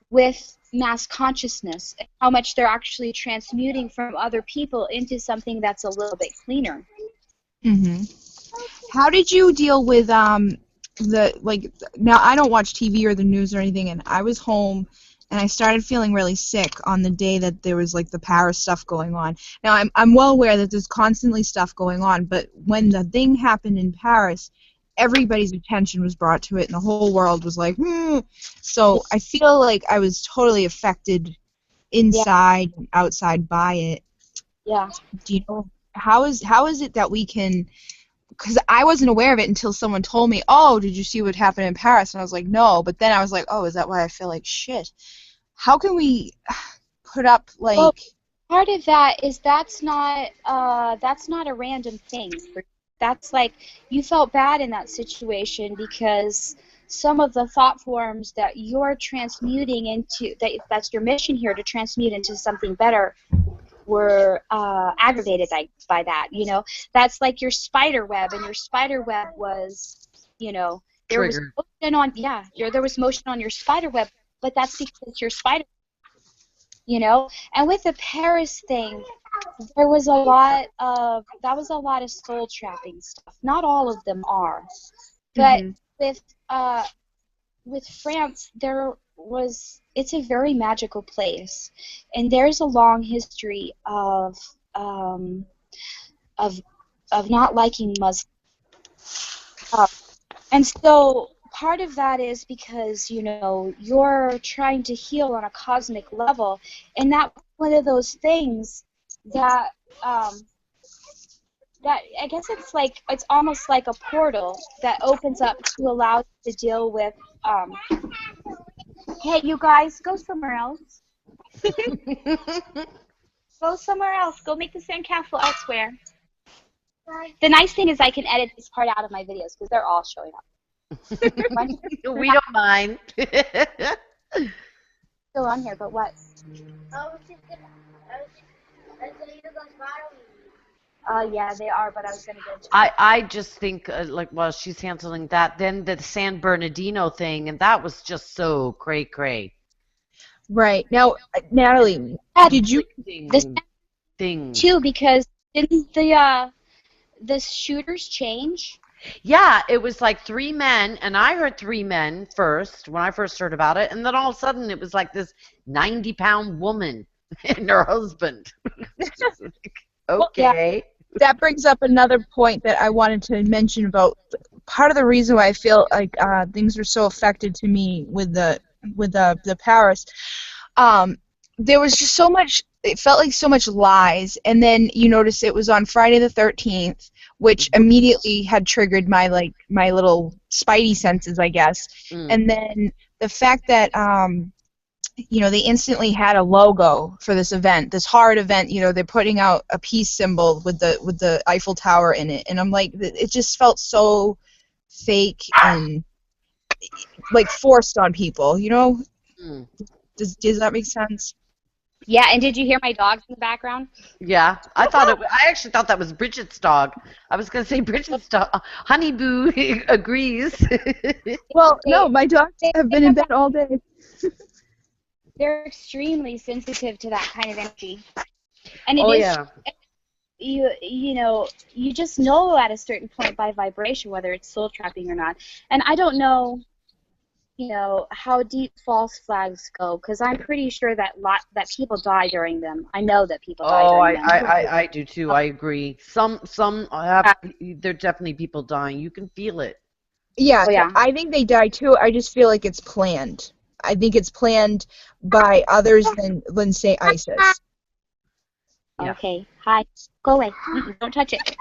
with mass consciousness and how much they're actually transmuting from other people into something that's a little bit cleaner. Mhm. How did you deal with the like now I don't watch TV or the news or anything, and I was home and I started feeling really sick on the day that there was like the Paris stuff going on. Now I'm well aware that there's constantly stuff going on, but when the thing happened in Paris, everybody's attention was brought to it and the whole world was like, hmm. So I feel like I was totally affected Yeah, inside and outside by it. yeah. Do you know how is it that we can, because I wasn't aware of it until someone told me, "Oh, did you see what happened in Paris?" And I was like, "No." But then I was like, "Oh, is that why I feel like shit?" How can we put up Well, like? part of that is that's not a random thing. That's like you felt bad in that situation because some of the thought forms that you're transmuting into that's your mission here to transmute into something better were aggravated by that. That's like your spider web, and your spider web was, there was Trigger. motion on, yeah, there was motion on your spider web, but that's because your spider, and with the Paris thing, there was a lot of that was a lot of soul trapping stuff. Not all of them are, but Hmm. with uh, with France, it's a very magical place, and there's a long history um, of of not liking Muslims. Uh, and so part of that is because you're trying to heal on a cosmic level, and that one of those things that um, that I guess it's almost like a portal that opens up to allow you to deal with. Hey, you guys, go somewhere else. Go somewhere else. Go make the sandcastle elsewhere. The nice thing is I can edit this part out of my videos because they're all showing up. Mine's We don't mind. still on here, but what? Yeah, they are, but I was gonna get into it. I just think, like, while she's handling that, then the San Bernardino thing, and that was just so cray cray. Right now, Natalie, Yeah, did you? this Conflicting things. too because didn't the shooters change? Yeah, it was like three men, and I heard three men first when I first heard about it, and then all of a sudden it was like this 90-pound woman and her husband. Just like, Well, yeah, okay. that brings up another point that I wanted to mention about part of the reason why I feel like things were so affected to me with the Paris. Um, there was just so much. It felt like so much lies, and then you notice it was on Friday the 13th, which immediately had triggered my little spidey senses, I guess. Mm. And then the fact that they instantly had a logo for this event, this hard event. They're putting out a peace symbol with the Eiffel Tower in it, and I'm like, it just felt so fake and like forced on people. Mm. Does that make sense? Yeah, and did you hear my dogs in the background? Yeah, I actually thought that was Bridget's dog. I was gonna say Bridget's dog. Honey Boo agrees. Well, They, no, my dogs they have pick been in up bed all day. they're extremely sensitive to that kind of energy. And it Oh is yeah. you know, you just know at a certain point by vibration whether it's soul trapping or not. And I don't know, you know, how deep false flags go, because I'm pretty sure that people die during them. I know that people die Oh, during them. I do too. I agree. Some have. There are definitely people dying. You can feel it. Yeah, Oh yeah. I think they die too. I just feel like it's planned. I think it's planned by others than say ISIS. Yeah. Okay. Hi. Go away. Don't touch it.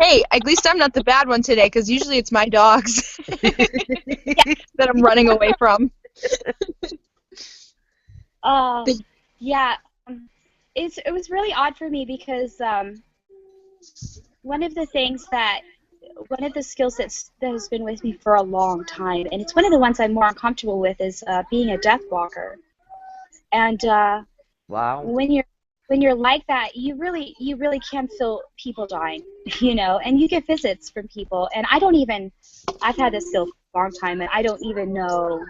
Hey, at least I'm not the bad one today, because usually it's my dogs that I'm running away from. They, Yeah. It was really odd for me because one of the things that one of the skill sets that has been with me for a long time, and it's one of the ones I'm more uncomfortable with, is being a death walker. And Wow. when you're like that, you really can feel people dying, you know, and you get visits from people, and I've had this skill for a long time, and I don't even know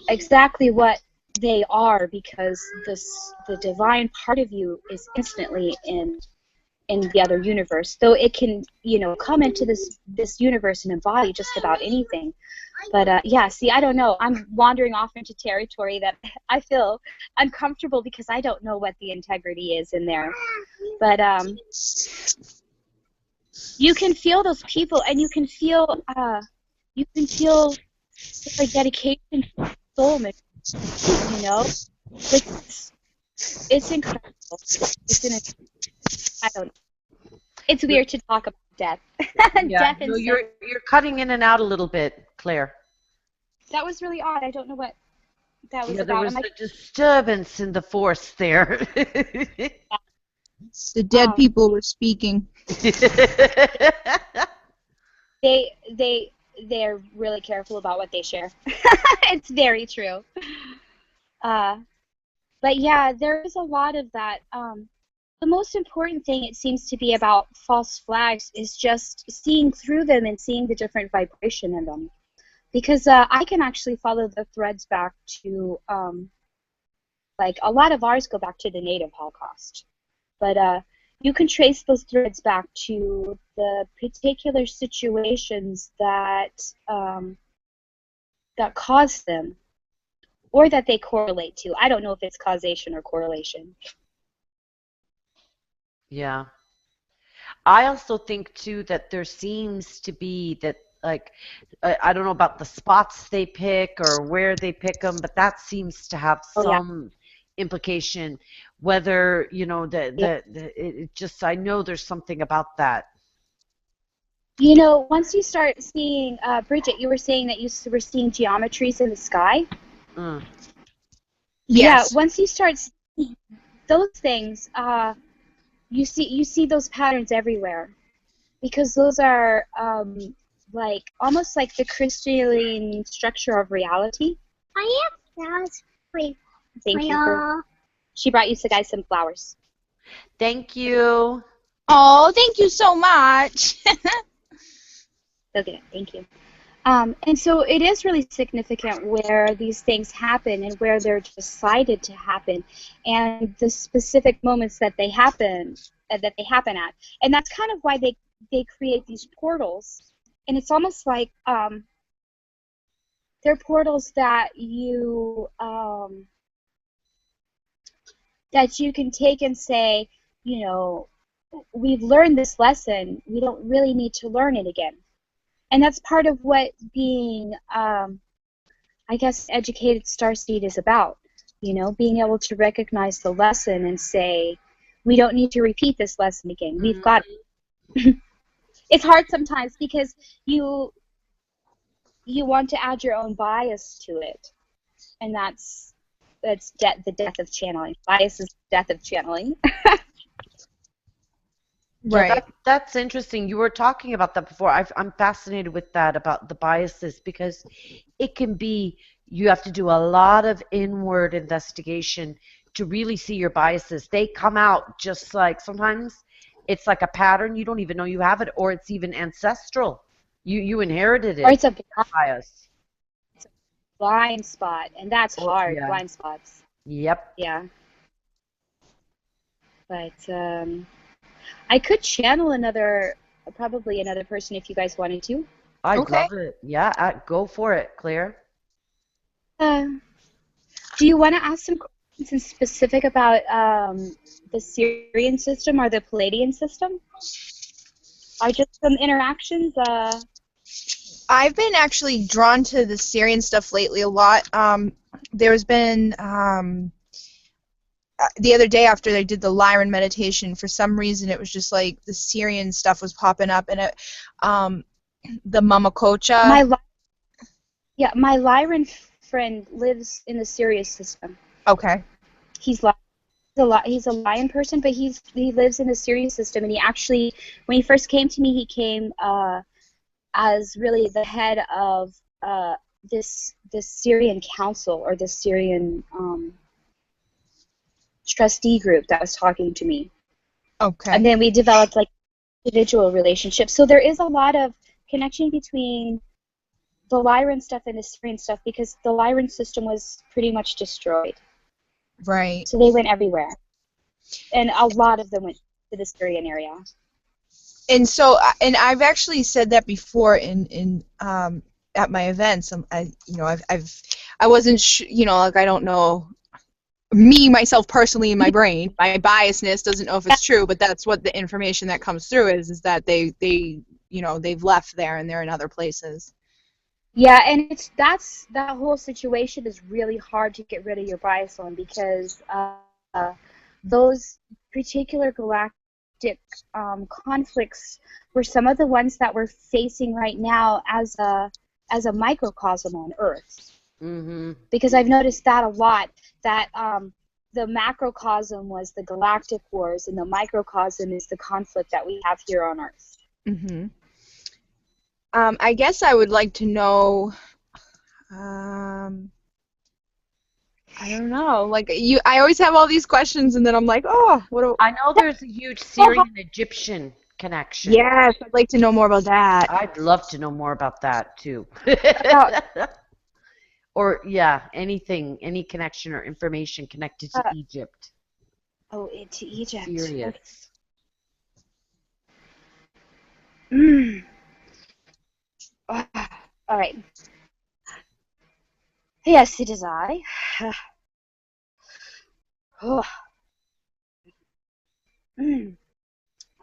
exactly what they are, because the divine part of you is instantly in the other universe, though it can, you know, come into this universe and embody just about anything. But yeah, see, I don't know. I'm wandering off into territory that I feel uncomfortable because I don't know what the integrity is in there. But you can feel those people, and you can feel their dedication to soul mission, you know? It's incredible. I don't know. It's No, weird to talk about death. yeah. Death No, and sin. you're cutting in and out a little bit, Claire. That was really odd. I don't know what that was Yeah, there about. Am was I? a disturbance in the force there. the dead Um, people were speaking. they they they're really careful about what they share. It's very true. Uh, but yeah, there is a lot of that. The most important thing, it seems to be, about false flags is just seeing through them and seeing the different vibration in them. Because I can actually follow the threads back to, like, a lot of ours go back to the Native Holocaust. But you can trace those threads back to the particular situations that caused them, or that they correlate to. I don't know if it's causation or correlation. Yeah. I also think too that there seems to be that, like, I don't know about the spots they pick or where they pick them, but that seems to have Oh yeah. some implication. Whether, you know, Yeah. it just, I know there's something about that. You know, once you start seeing, Bridget, you were saying that you were seeing geometries in the sky. Mm. Yeah, Yes. once you start seeing those things, you see those patterns everywhere, because those are, like, almost like the crystalline structure of reality. I am. Thank you. She brought you guys some flowers. Thank you. Oh, thank you so much. Okay, thank you. And so it is really significant where these things happen and where they're decided to happen, and the specific moments that they happen at, and that's kind of why they create these portals, and it's almost like, they're portals that you can take and say, you know, we've learned this lesson. We don't really need to learn it again. And that's part of what being, I guess, educated starseed is about. You know, being able to recognize the lesson and say, we don't need to repeat this lesson again. We've got it. It's hard sometimes because you want to add your own bias to it, and the death of channeling. Bias is the death of channeling. Yeah, Right. that's interesting. You were talking about that before. I'm fascinated with that about the biases because it can be you have to do a lot of inward investigation to really see your biases. They come out just like sometimes it's like a pattern you don't even know you have it, or it's even ancestral. You inherited Or it, it's a bias. blind spot, and that's Oh hard, yeah. blind spots. Yep. Yeah. But I could channel probably another person if you guys wanted to. I'd Okay. love it. Yeah, go for it, Claire. Uh, do you want to ask some questions in specific about the Syrian system or the Palladian system? Are just some interactions? I've been actually drawn to the Syrian stuff lately a lot. There's been the other day after I did the Lyran meditation, for some reason it was just like the Syrian stuff was popping up, and the Mama Kocha. My my Lyran friend lives in the Sirius system. Okay. He's he's a lion person, but he lives in the Sirius system, and he actually, when he first came to me, he came as really the head of this Syrian council, or this Syrian trustee group that was talking to me. Okay. And then we developed like individual relationships. So there is a lot of connection between the Lyran stuff and the Syrian stuff, because the Lyran system was pretty much destroyed. Right. So they went everywhere. And a lot of them went to the Syrian area. And so, and I've actually said that before in at my events. I wasn't like, I don't know, me myself personally in my brain, my biasness doesn't know if it's true, but that's what the information that comes through is that they've left there and they're in other places. Yeah, and that whole situation is really hard to get rid of your bias on, because those particular galactic conflicts were some of the ones that we're facing right now as a microcosm on Earth. Mm-hmm. Because I've noticed that a lot, that the macrocosm was the galactic wars, and the microcosm is the conflict that we have here on Earth. Mm-hmm. I guess I would like to know. I don't know. Like I always have all these questions, and then I'm like, oh, what? I know there's a huge Syrian Egyptian connection. Yes, I'd like to know more about that. I'd love to know more about that too. About, Or yeah, anything, any connection or information connected to Egypt. to Egypt. Serious. Mm. All right. Yes, it is I.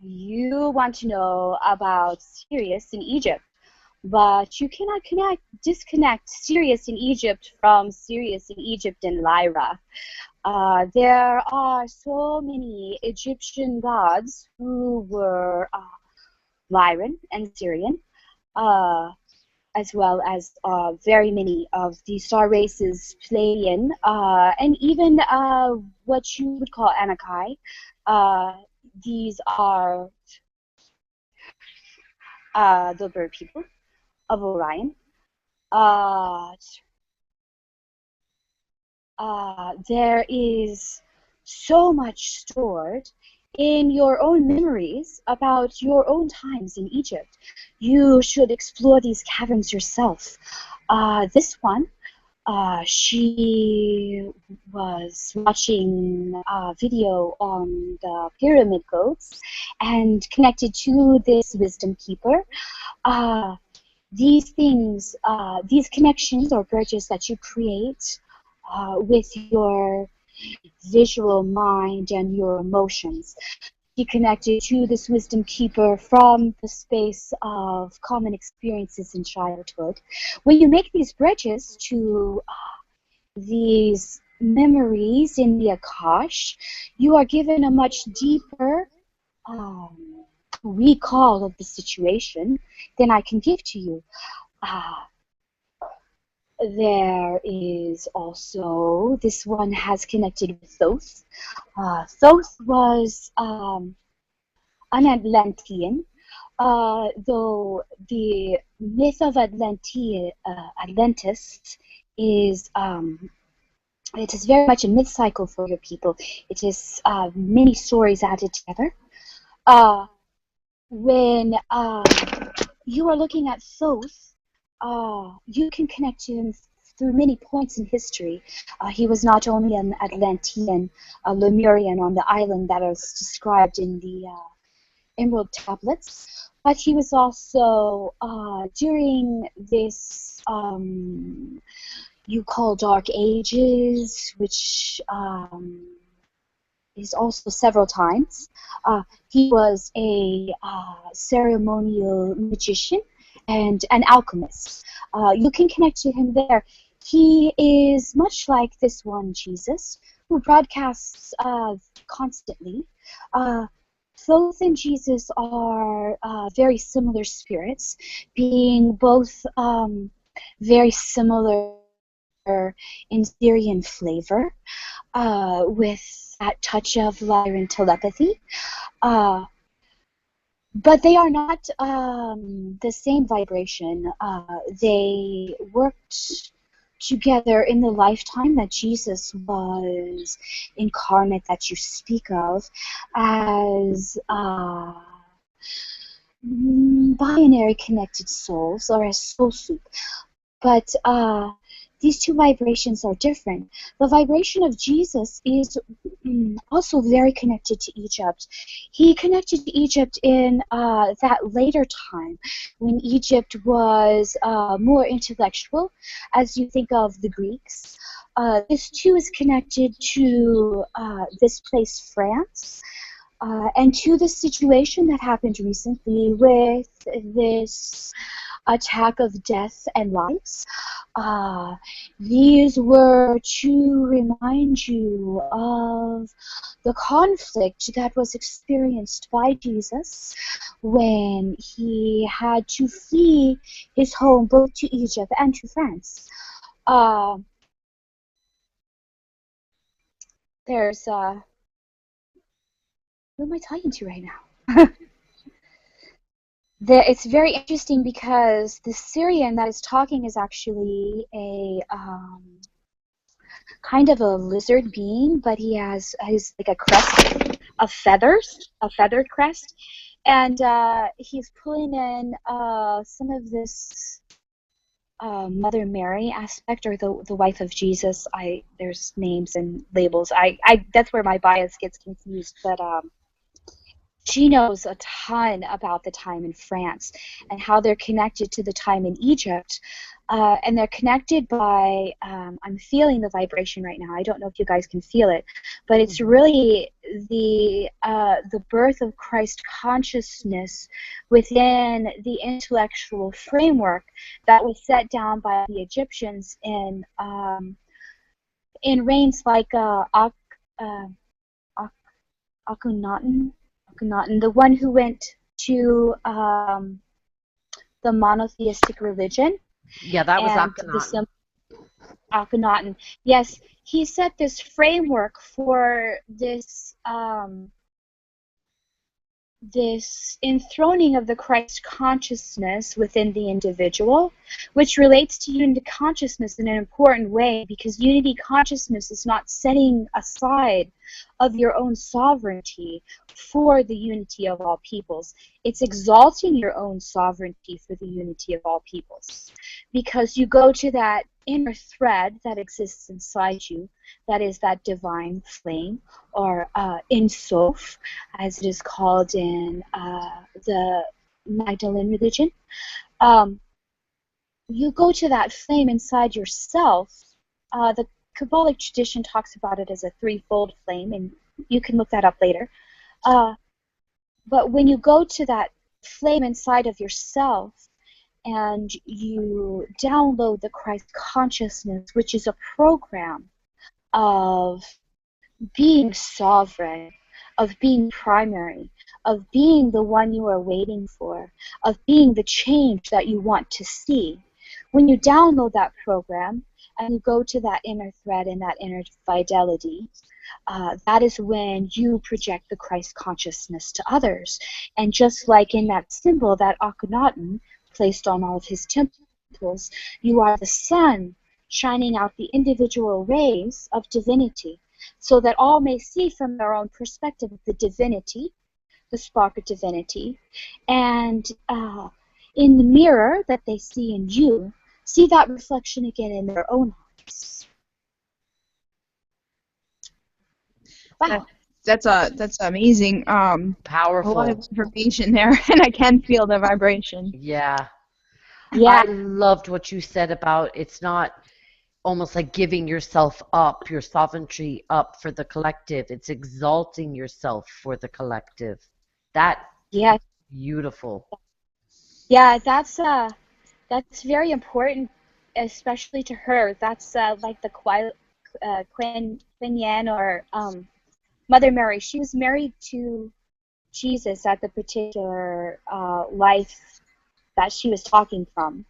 You want to know about Sirius in Egypt, but you cannot disconnect Sirius in Egypt from Sirius in Egypt and Lyra. There are so many Egyptian gods who were Lyran and Syrian, as well as very many of the star races, Pleiadian, and even what you would call Anakai. These are the bird people of Orion. There is so much stored in your own memories about your own times in Egypt. You should explore these caverns yourself. This one, she was watching a video on the pyramid codes and connected to this wisdom keeper. These things, these connections or bridges that you create with your visual mind and your emotions. Be connected to this wisdom keeper from the space of common experiences in childhood. When you make these bridges to these memories in the Akash, you are given a much deeper recall of the situation than I can give to you. There is also, this one has connected with Thoth. Thoth was an Atlantean, though the myth of Atlantis is it is very much a myth cycle for your people. It is many stories added together. Uh, when you are looking at Thoth, you can connect to him through many points in history. He was not only an Atlantean, a Lemurian on the island that is described in the Emerald Tablets, but he was also during this you call Dark Ages, which is also several times. He was a ceremonial magician and an alchemist. You can connect to him there. He is much like this one Jesus, who broadcasts constantly. Thoth and Jesus are very similar spirits, being both very similar in Syrian flavor, with that touch of Lyran telepathy. But they are not the same vibration. They worked together in the lifetime that Jesus was incarnate, that you speak of, as binary connected souls, or as soul soup. But these two vibrations are different. The vibration of Jesus is also very connected to Egypt. He connected to Egypt in that later time, when Egypt was more intellectual, as you think of the Greeks. This too is connected to this place, France, and to the situation that happened recently with this attack of death and lives. These were to remind you of the conflict that was experienced by Jesus when he had to flee his home both to Egypt and to France. There's who am I talking to right now? It's very interesting because the Syrian that is talking is actually a kind of a lizard being, but he's like a crest of feathers, a feathered crest, and he's pulling in some of this Mother Mary aspect, or the wife of Jesus. There's names and labels. I that's where my bias gets confused, but she knows a ton about the time in France and how they're connected to the time in Egypt. And they're connected by, I'm feeling the vibration right now. I don't know if you guys can feel it, but it's really the birth of Christ consciousness within the intellectual framework that was set down by the Egyptians in reigns like Akhenaten, the one who went to the monotheistic religion. Yeah, that was And Akhenaten. Akhenaten. Yes, he set this framework for this enthroning of the Christ consciousness within the individual, which relates to unity consciousness in an important way, because unity consciousness is not setting aside of your own sovereignty for the unity of all peoples. It's exalting your own sovereignty for the unity of all peoples, because you go to that inner thread that exists inside you, that is that divine flame, or Insof, as it is called in the Magdalene religion. You go to that flame inside yourself. The Kabbalic tradition talks about it as a threefold flame, and you can look that up later. But when you go to that flame inside of yourself and you download the Christ consciousness, which is a program of being sovereign, of being primary, of being the one you are waiting for, of being the change that you want to see. When you download that program and you go to that inner thread and that inner fidelity, that is when you project the Christ consciousness to others. And just like in that symbol that Akhenaten placed on all of his temples, you are the sun shining out the individual rays of divinity, so that all may see from their own perspective the divinity, the spark of divinity, and in the mirror that they see in you, see that reflection again in their own hearts. Wow. That's amazing. A lot Powerful. of information there, and I can feel the vibration. Yeah. Yeah. I loved what you said about it's not almost like giving yourself up, your sovereignty up for the collective. It's exalting yourself for the collective. That Yeah. beautiful. Yeah. That's very important, especially to her. That's like the Queen Yan or Mother Mary. She was married to Jesus at the particular life that she was talking from.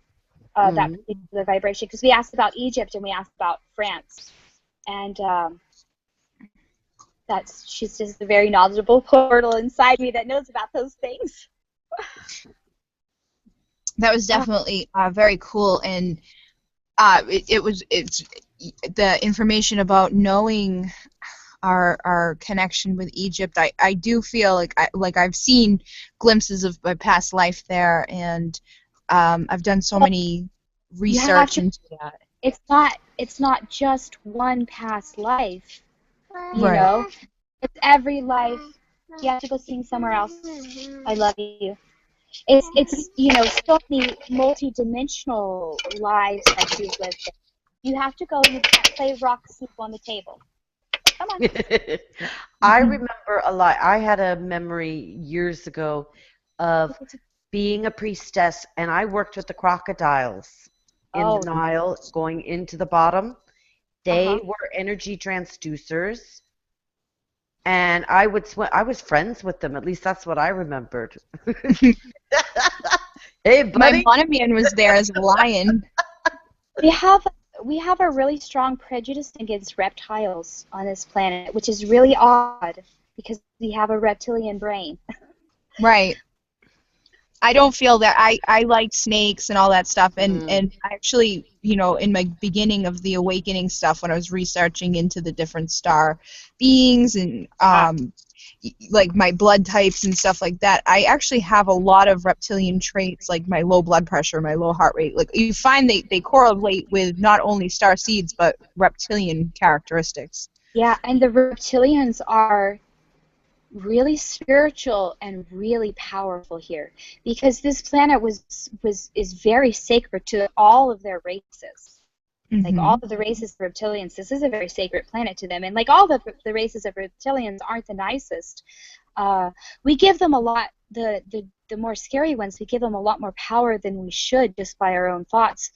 That Mhm. particular vibration. Because we asked about Egypt and we asked about France, and she's just a very knowledgeable portal inside me that knows about those things. That was definitely very cool, and it's the information about knowing our connection with Egypt. I do feel like I've seen glimpses of my past life there, and I've done so many You have research to. into that. It's not just one past life. You Right. know, it's every life. You have to go sing somewhere else. I love you. It's so many multi-dimensional lives that you've lived in. You have to go. You can't play rock soup on the table. Come on. I remember a lot. I had a memory years ago of being a priestess, and I worked with the crocodiles in the Oh. Nile going into the bottom. They Uh-huh. were energy transducers, and I would swim. I was friends with them. At least that's what I remembered. Hey, My buddy. Monoman was there as a lion. We have a really strong prejudice against reptiles on this planet, which is really odd because we have a reptilian brain. Right. I don't feel that. I like snakes and all that stuff, and Mm. and actually, in my beginning of the awakening stuff, when I was researching into the different star beings and like my blood types and stuff like that, I actually have a lot of reptilian traits, like my low blood pressure, my low heart rate. Like you find they correlate with not only star seeds but reptilian characteristics. Yeah, and the reptilians are really spiritual and really powerful here because this planet is very sacred to all of their races. Like all of the races of reptilians, this is a very sacred planet to them, and like all the races of reptilians aren't the nicest. We give them a lot. The more scary ones, we give them a lot more power than we should just by our own thoughts.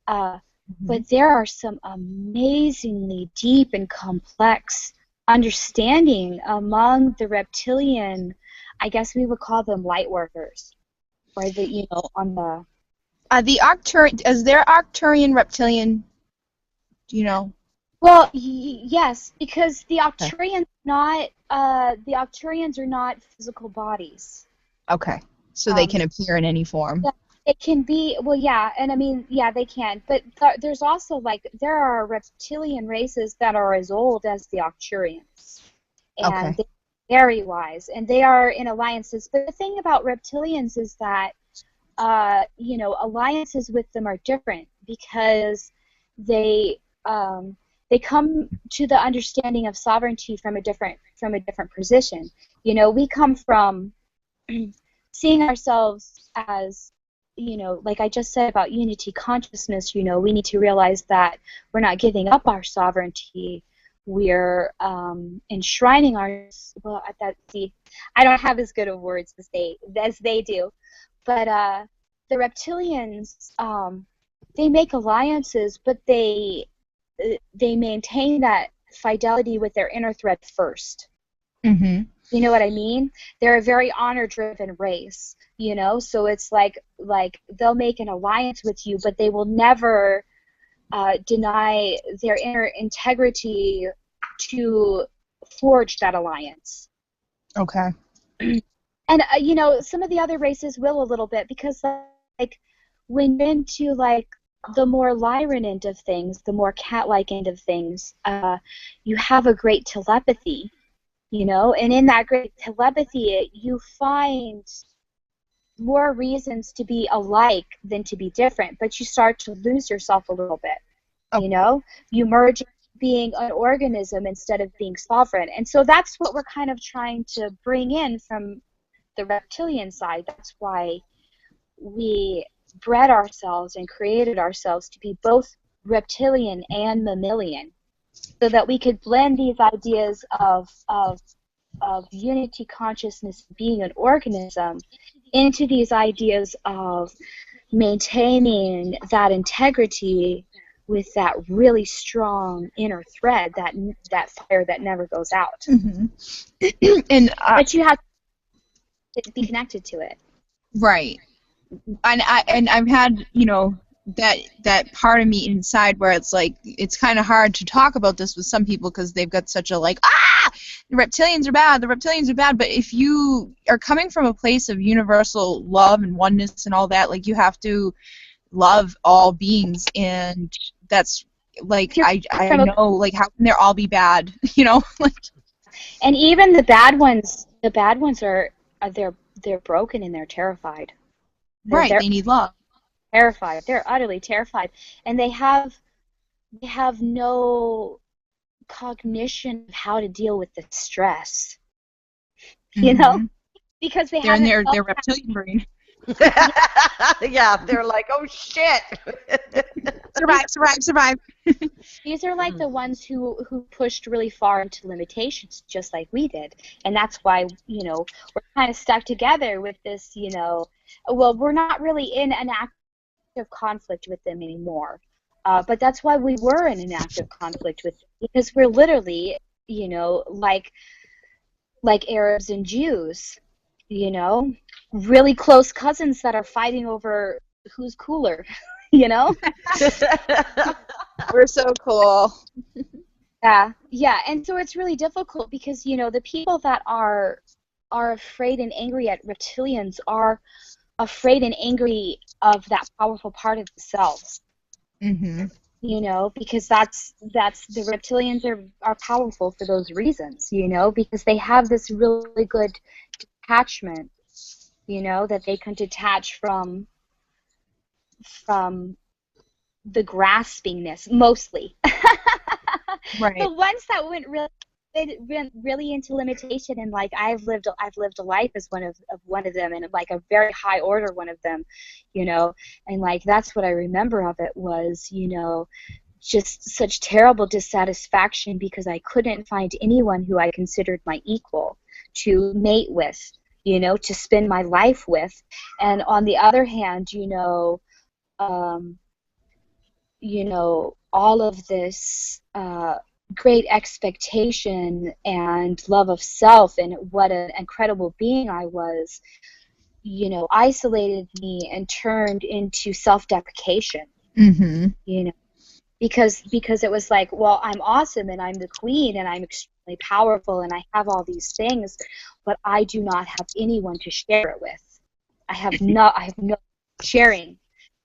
But there are some amazingly deep and complex understanding among the reptilian. I guess we would call them light workers, or on the. The Arcturian, is there Arcturian reptilian? Do you know? Well, yes, because the Arcturians are not physical bodies. Okay, so they can appear in any form. Yeah, it can be, well, yeah, and I mean, yeah, they can, but there's also, there are reptilian races that are as old as the Arcturians, and they're very wise, and they are in alliances, but the thing about reptilians is that, alliances with them are different, because they come to the understanding of sovereignty from a different position. We come from seeing ourselves as, like I just said about unity consciousness, we need to realize that we're not giving up our sovereignty. We're enshrining our, I don't have as good of words as they do, but the reptilians, they make alliances, but they maintain that fidelity with their inner thread first. Mm-hmm. You know what I mean? They're a very honor-driven race, so it's like they'll make an alliance with you, but they will never deny their inner integrity to forge that alliance. Okay. And some of the other races will a little bit, because like when you're into like the more Lyran end of things, the more cat-like end of things, you have a great telepathy, and in that great telepathy, you find more reasons to be alike than to be different, but you start to lose yourself a little bit. You merge into being an organism instead of being sovereign. And so that's what we're kind of trying to bring in from the reptilian side. That's why we bred ourselves and created ourselves to be both reptilian and mammalian, so that we could blend these ideas of unity consciousness, being an organism, into these ideas of maintaining that integrity with that really strong inner thread, that fire that never goes out. Mm-hmm. And but you have to be connected to it. Right. And I've had, that part of me inside where it's like, it's kind of hard to talk about this with some people because they've got such a the reptilians are bad, but if you are coming from a place of universal love and oneness and all that, like, you have to love all beings, and that's like, I know, like, how can they all be bad, like. And even the bad ones are they're broken and they're terrified. Right, they need love. Terrified. They're utterly terrified, and they have no cognition of how to deal with the stress. Mm-hmm. Because they're in their reptilian brain. Yeah, they're like, oh shit. Survive. These are like the ones who pushed really far into limitations, just like we did, and that's why we're kind of stuck together with this. Well, we're not really in an active conflict with them anymore, but that's why we were in an active conflict with them, because we're literally like Arabs and Jews, really close cousins that are fighting over who's cooler. We're so cool. Yeah, and so it's really difficult because the people that are afraid and angry at reptilians are afraid and angry of that powerful part of themselves. Mm-hmm. Because that's the reptilians are powerful for those reasons. Because they have this really good detachment. That they can detach from the graspingness mostly. Right. The ones that went really into limitation, and like I've lived a life as one of them, and like a very high order one of them, and like that's what I remember of it was, just such terrible dissatisfaction because I couldn't find anyone who I considered my equal to mate with, to spend my life with. And on the other hand, all of this great expectation and love of self and what an incredible being I was, isolated me and turned into self-deprecation. Mm-hmm. Because it was like, well, I'm awesome and I'm the queen and I'm extremely powerful and I have all these things, but I do not have anyone to share it with. I have no sharing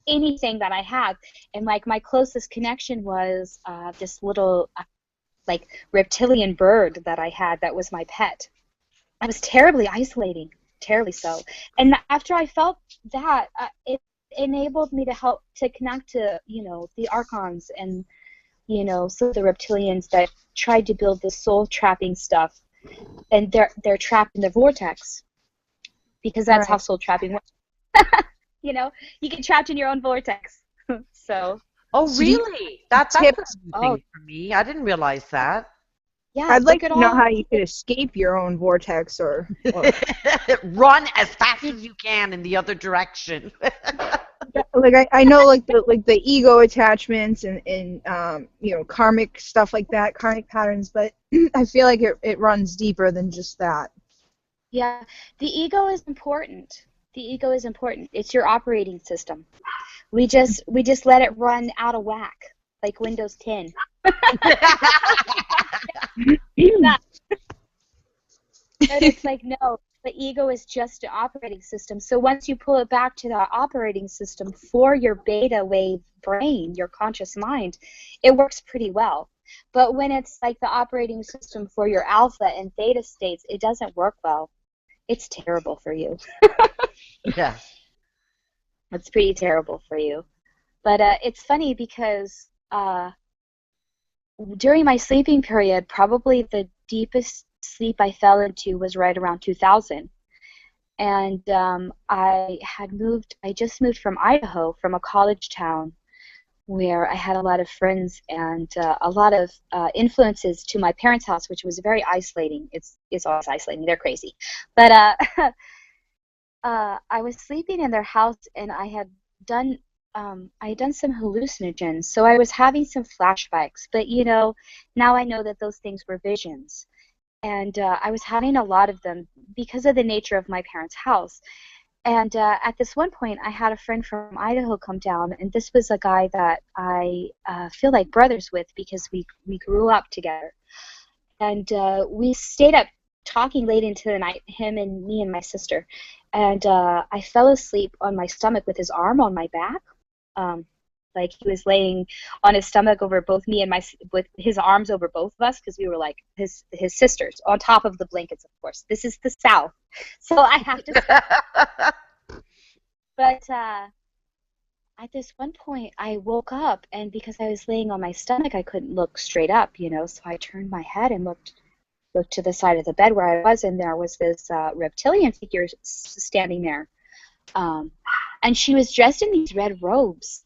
anything that I have. And like my closest connection was this little like reptilian bird that I had that was my pet. I was terribly isolating, terribly so. And after I felt that, it enabled me to connect to the archons and some of the reptilians that tried to build this soul trapping stuff, and they're trapped in the vortex because that's how soul trapping works. You get trapped in your own vortex. So. Oh, really? That's a new thing for me. I didn't realize that. Yeah, I'd like to know how you could escape your own vortex or run as fast as you can in the other direction. Like I know like the ego attachments and karmic stuff like that, karmic patterns, but I feel like it runs deeper than just that. Yeah, the ego is important. The ego is important. It's your operating system. We just let it run out of whack. like Windows 10. But it's like, no, the ego is just an operating system. So once you pull it back to that operating system for your beta wave brain, your conscious mind, it works pretty well. But when it's like the operating system for your alpha and theta states, it doesn't work well. It's terrible for you. Yeah. It's pretty terrible for you. But it's funny because during my sleeping period, probably the deepest sleep I fell into was right around 2000. And I just moved from Idaho, from a college town where I had a lot of friends and a lot of influences to my parents' house, which was very isolating. It's always isolating. They're crazy. But I was sleeping in their house, and done I had done some hallucinogens, so I was having some flashbacks. But now I know that those things were visions, and I was having a lot of them because of the nature of my parents' house. And at this one point, I had a friend from Idaho come down, and this was a guy that I feel like brothers with because we grew up together. And we stayed up talking late into the night, him and me and my sister. And I fell asleep on my stomach with his arm on my back. Like he was laying on his stomach over both me and with his arms over both of us because we were like his sisters on top of the blankets, of course. This is the South, so I have to. But at this one point, I woke up, and because I was laying on my stomach, I couldn't look straight up, so I turned my head and looked to the side of the bed where I was, and there was this reptilian figure standing there. And she was dressed in these red robes,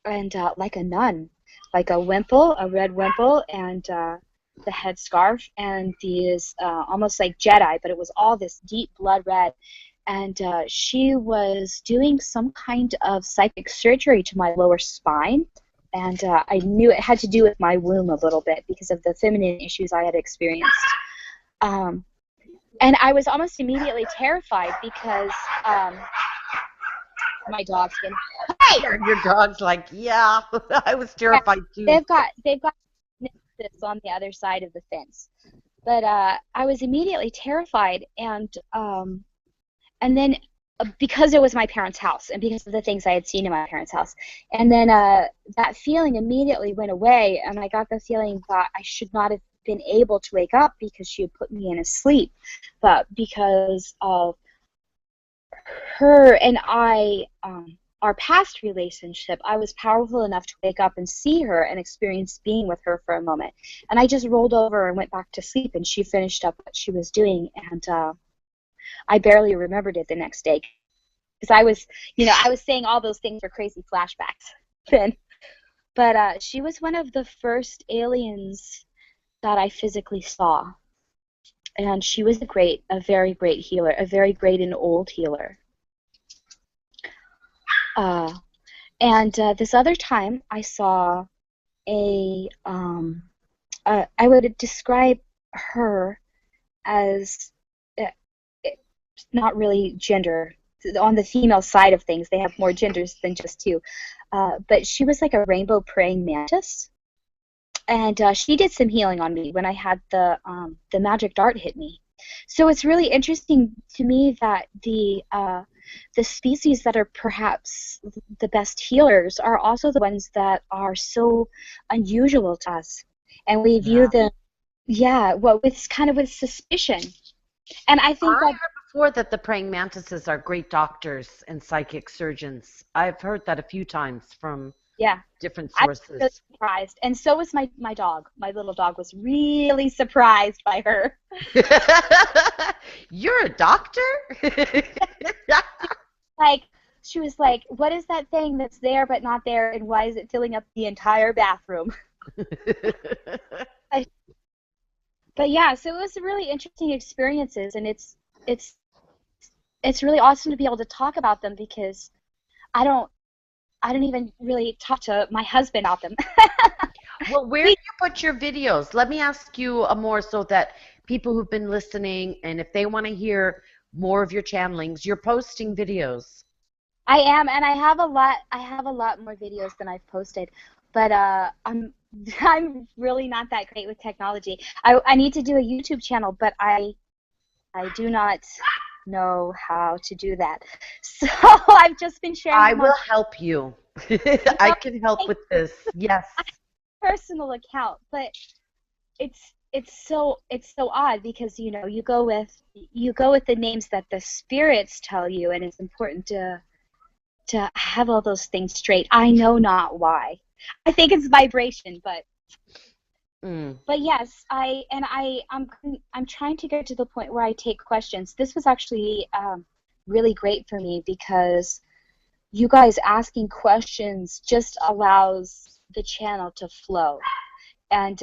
and like a nun, like a red wimple, and the headscarf, and these almost like Jedi, but it was all this deep blood red. And she was doing some kind of psychic surgery to my lower spine, and I knew it had to do with my womb a little bit because of the feminine issues I had experienced. And I was almost immediately terrified because my dog's been. Hey! Your dog's like, yeah, I was terrified too. They've got this on the other side of the fence, but I was immediately terrified, and then because it was my parents' house and because of the things I had seen in my parents' house, and then that feeling immediately went away, and I got the feeling that I should not have been able to wake up because she had put me in a sleep, but because of her and I, our past relationship, I was powerful enough to wake up and see her and experience being with her for a moment. And I just rolled over and went back to sleep, and she finished up what she was doing, and I barely remembered it the next day because I was saying all those things were crazy flashbacks then. But she was one of the first aliens that I physically saw. And she was a very great healer, a very great and old healer. And this other time I saw I would describe her as not really gender. On the female side of things, they have more genders than just two. But she was like a rainbow praying mantis. And she did some healing on me when I had the magic dart hit me. So it's really interesting to me that the species that are perhaps the best healers are also the ones that are so unusual to us, and we view them, with suspicion. And I think I heard before that the praying mantises are great doctors and psychic surgeons. I've heard that a few times from different sources. I was really surprised, and so was my dog. My little dog was really surprised by her. You're a doctor? Like, she was like, what is that thing that's there but not there, and why is it filling up the entire bathroom? But yeah, so it was really interesting experiences, and it's really awesome to be able to talk about them because I don't even really talk to my husband about them. Well, where do you put your videos? Let me ask you more so that people who've been listening, and if they want to hear more of your channelings, you're posting videos. I am, and I have a lot more videos than I've posted. but I'm really not that great with technology. I need to do a YouTube channel, but I do not know how to do that. So I've just been sharing I them on will help you. I can help my with this. Yes. personal account, but it's so odd because you go with the names that the spirits tell you, and it's important to have all those things straight. I know not why. I think it's vibration, but Mm. yes, I'm trying to get to the point where I take questions. This was actually really great for me because you guys asking questions just allows the channel to flow. And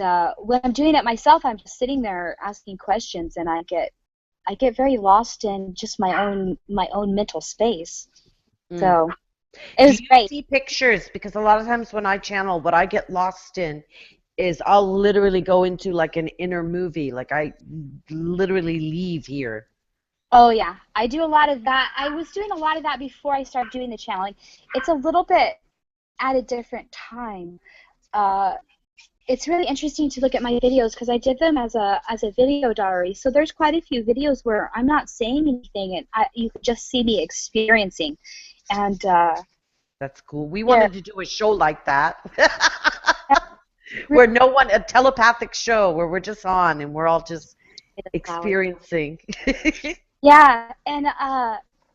when I'm doing it myself, I'm just sitting there asking questions, and I get very lost in just my own mental space. Mm. So it Do was you great. see pictures? Because a lot of times when I channel, what I get lost in is I'll literally go into like an inner movie. Like I literally leave here. Oh yeah, I do a lot of that. I was doing a lot of that before I started doing the channeling. It's a little bit at a different time. Uh, it's really interesting to look at my videos because I did them as a video diary. So there's quite a few videos where I'm not saying anything, and you could just see me experiencing. And That's cool. We there, wanted to do a show like that. Where no one, a telepathic show where we're just on and we're all just experiencing. yeah, and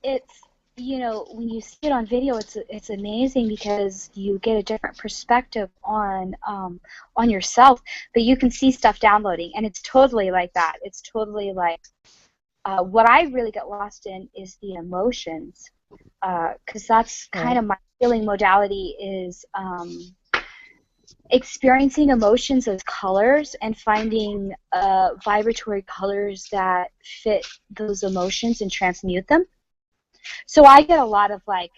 it's when you see it on video, it's amazing because you get a different perspective on yourself, but you can see stuff downloading, and it's totally like that. It's totally like what I really get lost in is the emotions, because that's kind Okay. of my healing modality is experiencing emotions as colors and finding vibratory colors that fit those emotions and transmute them. So I get a lot of like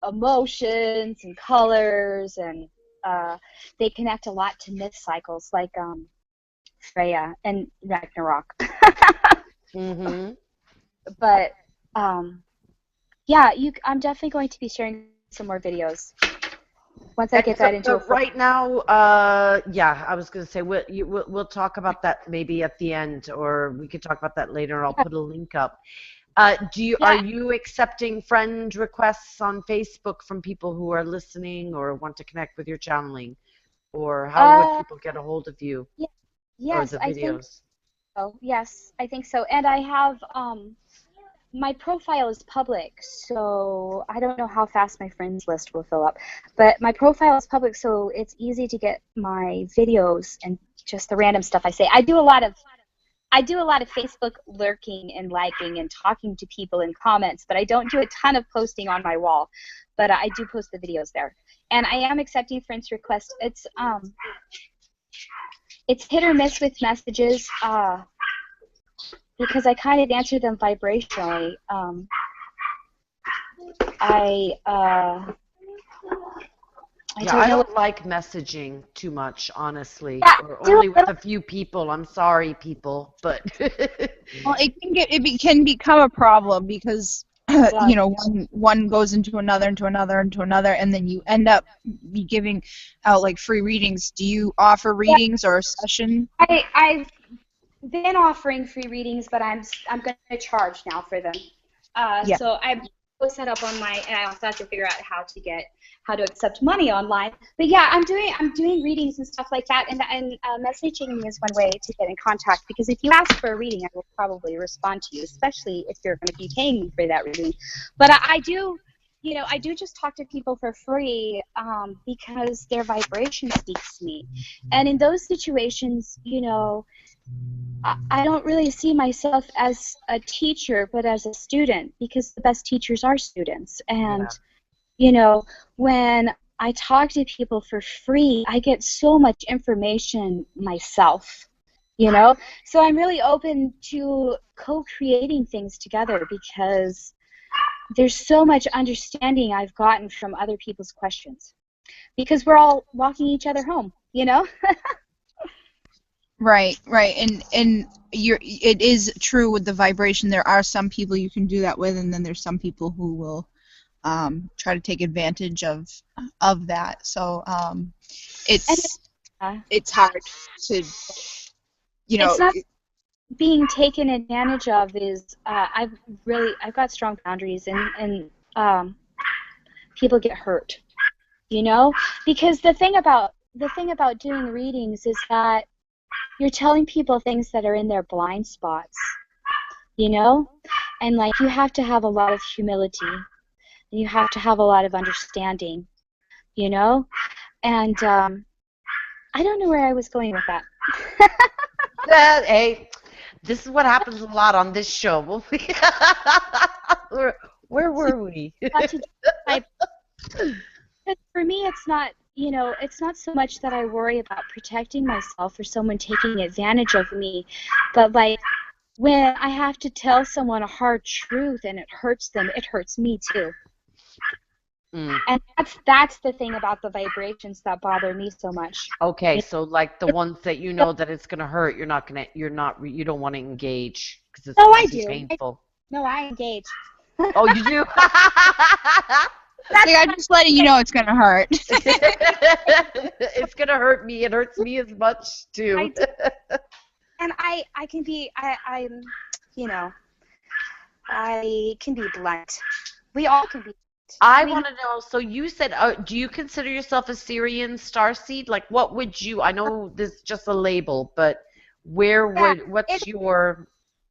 emotions and colors, and they connect a lot to myth cycles like Freya and Ragnarok. Mm-hmm. But yeah, I'm definitely going to be sharing some more videos once I And get so, that into a but full. right now, yeah, I was going to say we'll talk about that maybe at the end, or we could talk about that later. I'll put a link up. Are Yeah, you accepting friend requests on Facebook from people who are listening or want to connect with your channeling, or how would uh, people get a hold of you yeah, or yes, the I think videos? so. Yes, I think so. And I have my profile is public, so I don't know how fast my friends list will fill up. But my profile is public, so it's easy to get my videos and just the random stuff I say. I do a lot of Facebook lurking and liking and talking to people in comments, but I don't do a ton of posting on my wall. But I do post the videos there, and I am accepting friends' requests. It's hit or miss with messages because I kind of answer them vibrationally. I I Yeah, don't I know what. don't like messaging too much, honestly, Yeah, or do a only with little. a few people. I'm sorry, people, but Well, it can become a problem because Yeah. one goes into another, and then you end up be giving out like free readings. Do you offer Yeah, readings or a session? I've been offering free readings, but I'm going to charge now for them. Yeah. So I was set up on my, and I also have to figure out how to accept money online. But yeah, I'm doing readings and stuff like that, and messaging me is one way to get in contact because if you ask for a reading, I will probably respond to you, especially if you're going to be paying me for that reading. But I do just talk to people for free because their vibration speaks to me, and in those situations, I don't really see myself as a teacher, but as a student, because the best teachers are students. And, yeah. you know, when I talk to people for free, I get so much information myself, you know? So I'm really open to co-creating things together because there's so much understanding I've gotten from other people's questions because we're all walking each other home. Right, right, and it is true with the vibration. There are some people you can do that with, and then there's some people who will try to take advantage of that. So And it's hard to, you know. it's not being taken advantage of. Is I've got strong boundaries, and people get hurt, you know, because the thing about doing readings is that you're telling people things that are in their blind spots, you know, and like you have to have a lot of humility, and you have to have a lot of understanding, you know, and I don't know where I was going with that. Hey, this is what happens a lot on this show. Where were we? Got to do my, for me, it's not, you know, it's not so much that I worry about protecting myself or someone taking advantage of me, but like when I have to tell someone a hard truth and it hurts them, it hurts me too. And that's the thing about the vibrations that bother me so much. Okay, so like the ones that you know that it's gonna hurt, you don't want to engage because it's I too do. painful. I engage. Oh, you do? I'm just letting you know it's gonna hurt. It's gonna hurt me. It hurts me as much too. I do. And I can be, I'm, you know, I can be blunt. We all can be. I want to know, so you said, do you consider yourself a Syrian starseed? Like, what would you, I know this is just a label, but what's your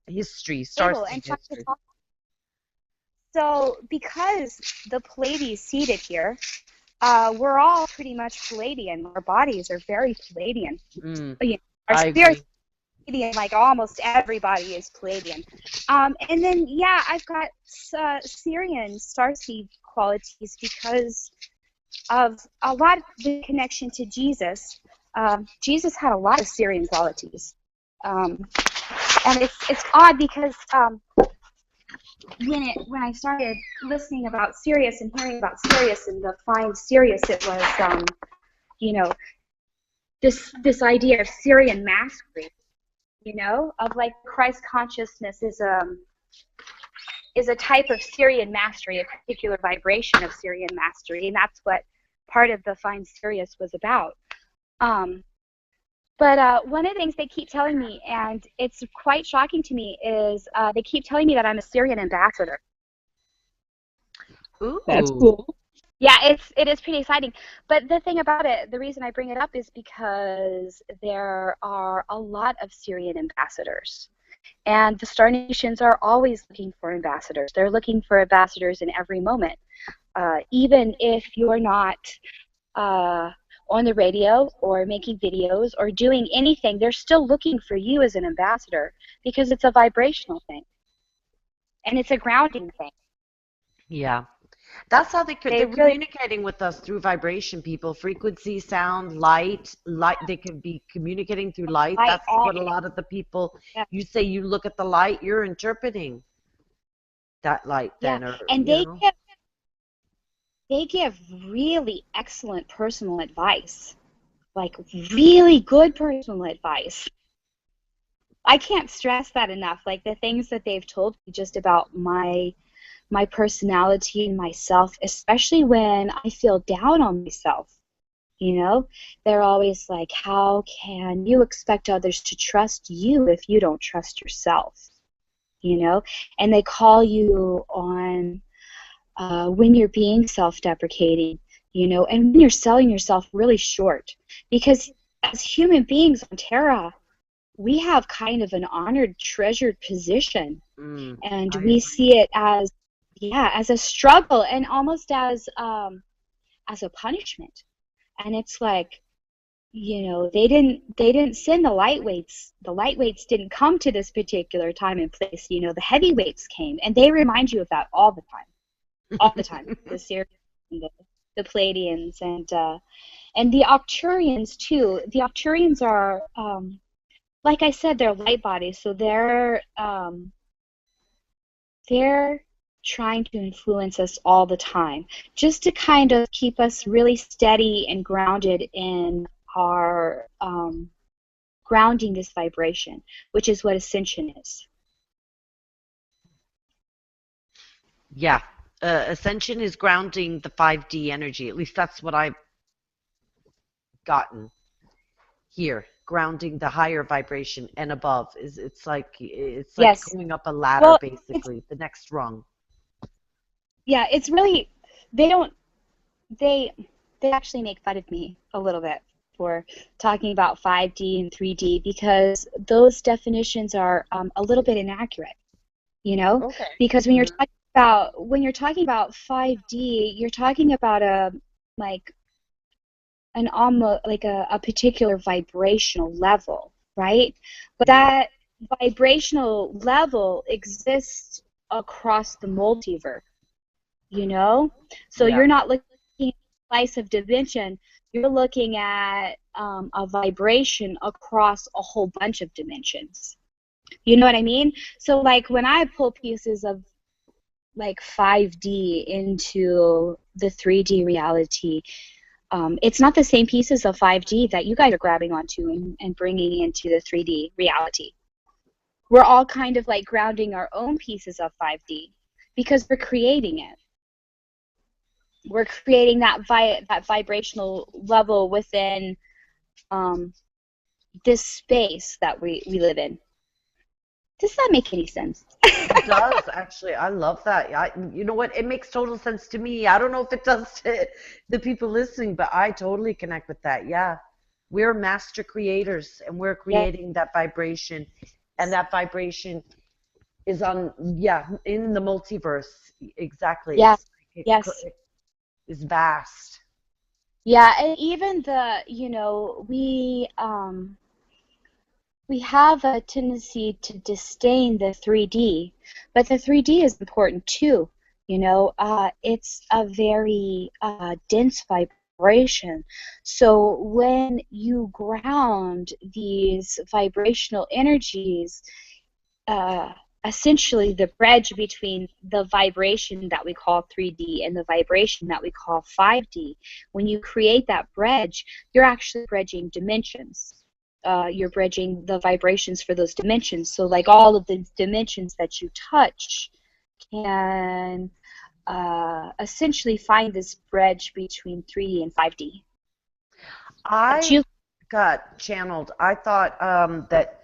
history, starseed history? So, because the Pleiades seated here, we're all pretty much Pleiadian. Our bodies are very Pleiadian. Our spirits are Pleiadian, like almost everybody is Pleiadian. And then, yeah, I've got Syrian starseed qualities because of a lot of the connection to Jesus. Jesus had a lot of Syrian qualities. And it's odd because when I started listening about Sirius and hearing about Sirius and the Find Sirius, it was you know, this idea of Syrian mastery, you know, of like Christ consciousness is a type of Syrian mastery, a particular vibration of Syrian mastery, and that's what part of the Find Sirius was about. But one of the things they keep telling me, and it's quite shocking to me, is they keep telling me that I'm a Syrian ambassador. Ooh. That's cool. Yeah, it is pretty exciting. But the thing about it, the reason I bring it up is because there are a lot of Syrian ambassadors. And the Star Nations are always looking for ambassadors. They're looking for ambassadors in every moment. Even if you're not on the radio or making videos or doing anything, they're still looking for you as an ambassador because it's a vibrational thing. And it's a grounding thing. Yeah. That's how they're communicating with us through vibration, people. Frequency, sound, light. They can be communicating through light. That's what a lot of the people, you say you look at the light, you're interpreting that light then. Yeah. Or, and they give really excellent personal advice, like really good personal advice. I can't stress that enough, like the things that they've told me just about my personality and myself, especially when I feel down on myself. You know, they're always like, how can you expect others to trust you if you don't trust yourself? You know, and they call you on when you're being self-deprecating, you know, and when you're selling yourself really short. Because as human beings on Terra, we have kind of an honored, treasured position. And we see it as, as a struggle and almost as a punishment. And it's like, you know, they didn't send the lightweights. The lightweights didn't come to this particular time and place. You know, the heavyweights came, and they remind you of that all the time. All the time. The Sirians, the Pleiadians, and the Octurians too. The Octurians are, like I said, they're light bodies, so they're trying to influence us all the time, just to kind of keep us really steady and grounded in our grounding this vibration, which is what ascension is. Yeah. ascension is grounding the 5D energy. At least that's what I've gotten here. Grounding the higher vibration and above is it's like Yes. going up a ladder Well, it's basically, the next rung. yeah, it's really they don't they they actually make fun of me a little bit for talking about 5D and 3D because those definitions are a little bit inaccurate, you know? Okay. Because when you're talking about 5D, you're talking about a like an almost like a particular vibrational level, right? But Mm, that vibrational level exists across the multiverse, you know? So yeah. you're not looking at a slice of dimension, you're looking at a vibration across a whole bunch of dimensions. You know what I mean? So like when I pull pieces of like 5D into the 3D reality, it's not the same pieces of 5D that you guys are grabbing onto and bringing into the 3D reality. We're all kind of like grounding our own pieces of 5D because we're creating it. We're creating that vibrational level within um, this space that we live in. Does that make any sense? It does actually. I love that. You know what? It makes total sense to me. I don't know if it does to the people listening, but I totally connect with that. Yeah. We're master creators and we're Yes, creating that vibration. And that vibration is on, yeah, in the multiverse. Exactly. yeah, yes. It is vast. Yeah, and even we have a tendency to disdain the 3D, but the 3D is important too. It's a very dense vibration. So when you ground these vibrational energies, uh, essentially the bridge between the vibration that we call 3D and the vibration that we call 5D, when you create that bridge, you're actually bridging dimensions. You're bridging the vibrations for those dimensions. So, like all of the dimensions that you touch can essentially find this bridge between 3D and 5D. But I you, got channeled. I thought that